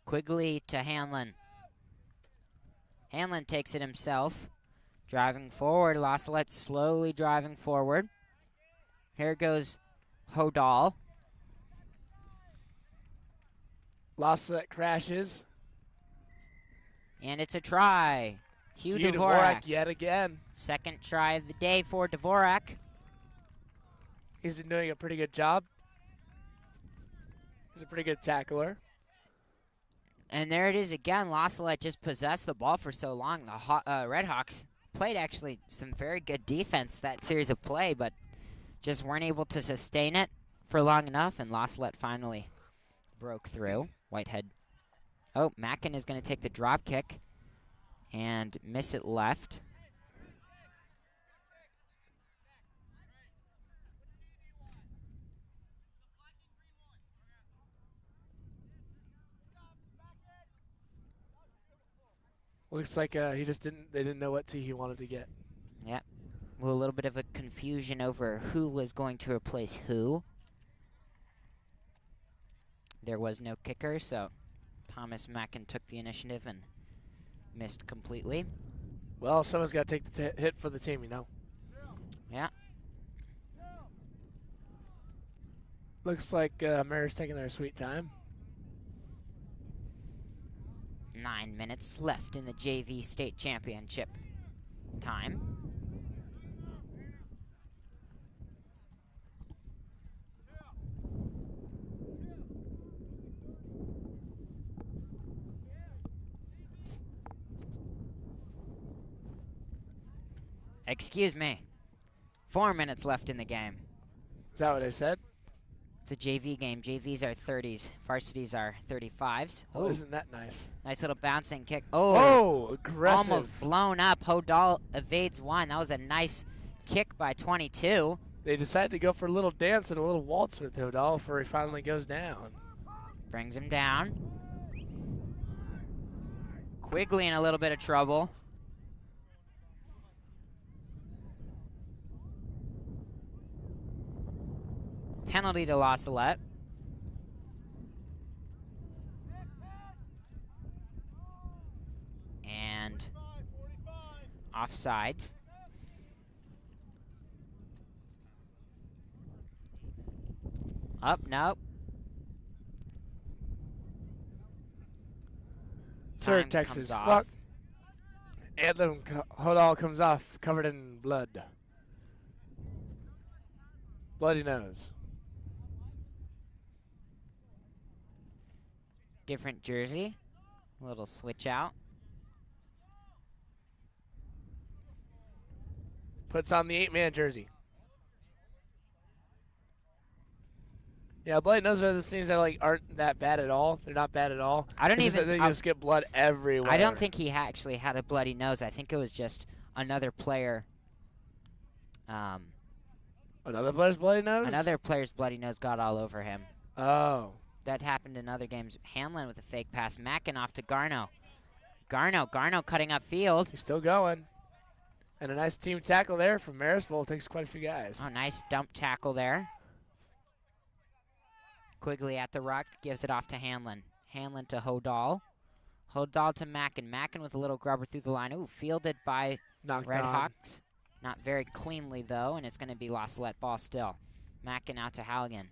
Quigley to Hanlon. Hanlon takes it himself. Driving forward. La Salette slowly driving forward. Here goes Hodal. La Salette crashes. And it's a try. Hugh Hugh Dvorak. yet again. Second try of the day for Dvorak. He's been doing a pretty good job. He's a pretty good tackler. And there it is again. La Salette just possessed the ball for so long. The Red Hawks played actually some very good defense that series of play, but just weren't able to sustain it for long enough, and La Salette finally broke through. Whitehead. Oh, Mackin is going to take the drop kick and miss it left. Looks like he just didn't. They didn't know what tee he wanted to get. Yeah, well, a little bit of a confusion over who was going to replace who. There was no kicker, so Thomas Mackin took the initiative and missed completely. Well, someone's got to take the hit for the team, you know. Yeah. Looks like Marist taking their sweet time. 9 minutes left in the JV state championship time. Excuse me. 4 minutes left in the game. Is that what I said? It's a JV game. JVs are 30s. Varsities are 35s. Oh, isn't that nice? Nice little bouncing kick. Oh, oh, aggressive. Almost blown up. Hodal evades one. That was a nice kick by 22. They decided to go for a little dance and a little waltz with Hodal before he finally goes down. Brings him down. Quigley in a little bit of trouble. Penalty to La Salette. And offsides. Up, nope. Third Time Texas comes off. clock. Anthem Hodal comes off covered in blood. Bloody nose. Different jersey. A little switch out. Puts on the 8-man jersey. Yeah, bloody nose are the things that aren't that bad at all. They're not bad at all. I don't even. They just get blood everywhere. I don't think he actually had a bloody nose. I think it was just another player. Another player's bloody nose. Another player's bloody nose got all over him. Oh. That happened in other games. Hanlon with a fake pass. Mackin off to Garno. Garno cutting up field. He's still going. And a nice team tackle there from Marist. Takes quite a few guys. Oh, nice dump tackle there. Quigley at the ruck, gives it off to Hanlon. Hanlon to Hodal. Hodal to Mackin. Mackin with a little grubber through the line. Ooh, fielded by Knocked Red on. Hawks. Not very cleanly, though, and it's going to be La Salette ball still. Mackin out to Halligan.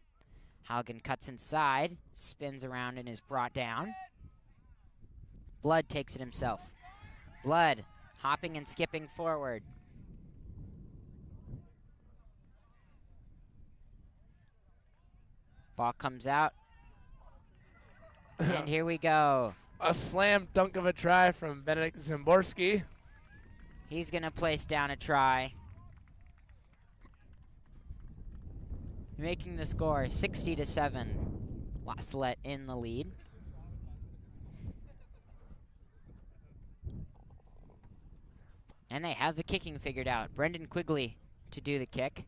Halligan cuts inside, spins around, and is brought down. Blood takes it himself. Blood hopping and skipping forward. Ball comes out. And here we go. A slam dunk of a try from Benedict Zimborski. He's going to place down a try. Making the score 60-7. La Salette in the lead. And they have the kicking figured out. Brendan Quigley to do the kick.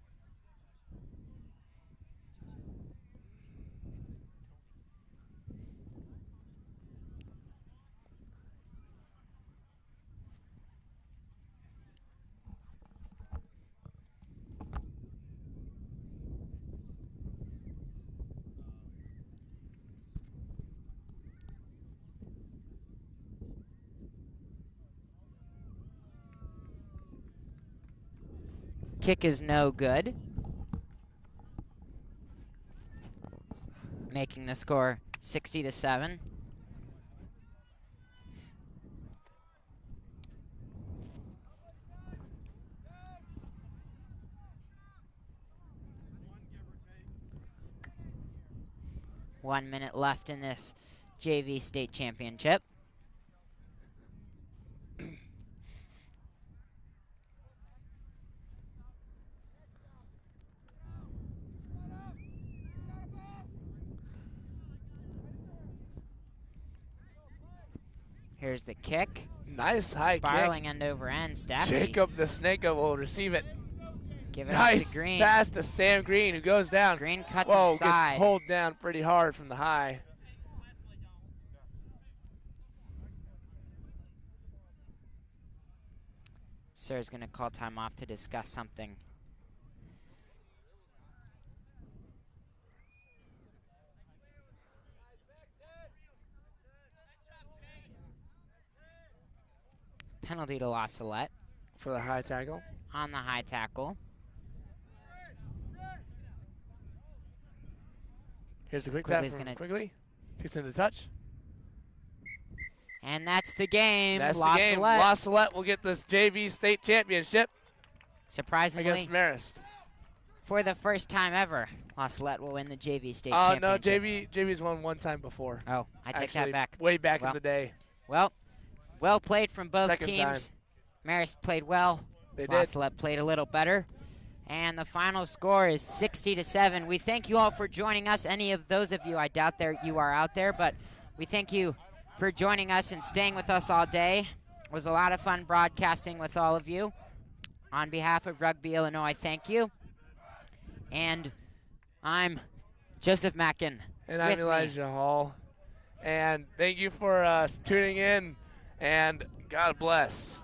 Kick is no good. Making the score 60-7. 1 minute left in this JV state championship. Here's the kick. Nice high Spiraling kick. end over end. Staffy. Jacob the Snake will receive it. Give it up Nice to Green. pass to Sam Green, who goes down. Green cuts Whoa, inside. gets pulled down pretty hard from the high. Sir's going to call time off to discuss something. Penalty to La Salette For the high tackle. on the high tackle. Here's a quick Quigley's tap from gonna- Quigley. Gets into touch. And that's the game. That's La the game. Salette, La Salette will get this JV state championship surprisingly, against Marist. for the first time ever, La Salette will win the JV state Oh, championship. no, JV's won one time before. Oh, I take Actually, that back. way back Well, in the day. Well played from both Second teams. Marist played well. They La did. Salette played a little better. And the final score is 60-7. We thank you all for joining us. Any of those of you, I doubt you are out there, but we thank you for joining us and staying with us all day. It was a lot of fun broadcasting with all of you. On behalf of Rugby Illinois, thank you. And I'm Joseph Mackin. And with I'm me. Elijah Hall. And thank you for tuning in, and God bless.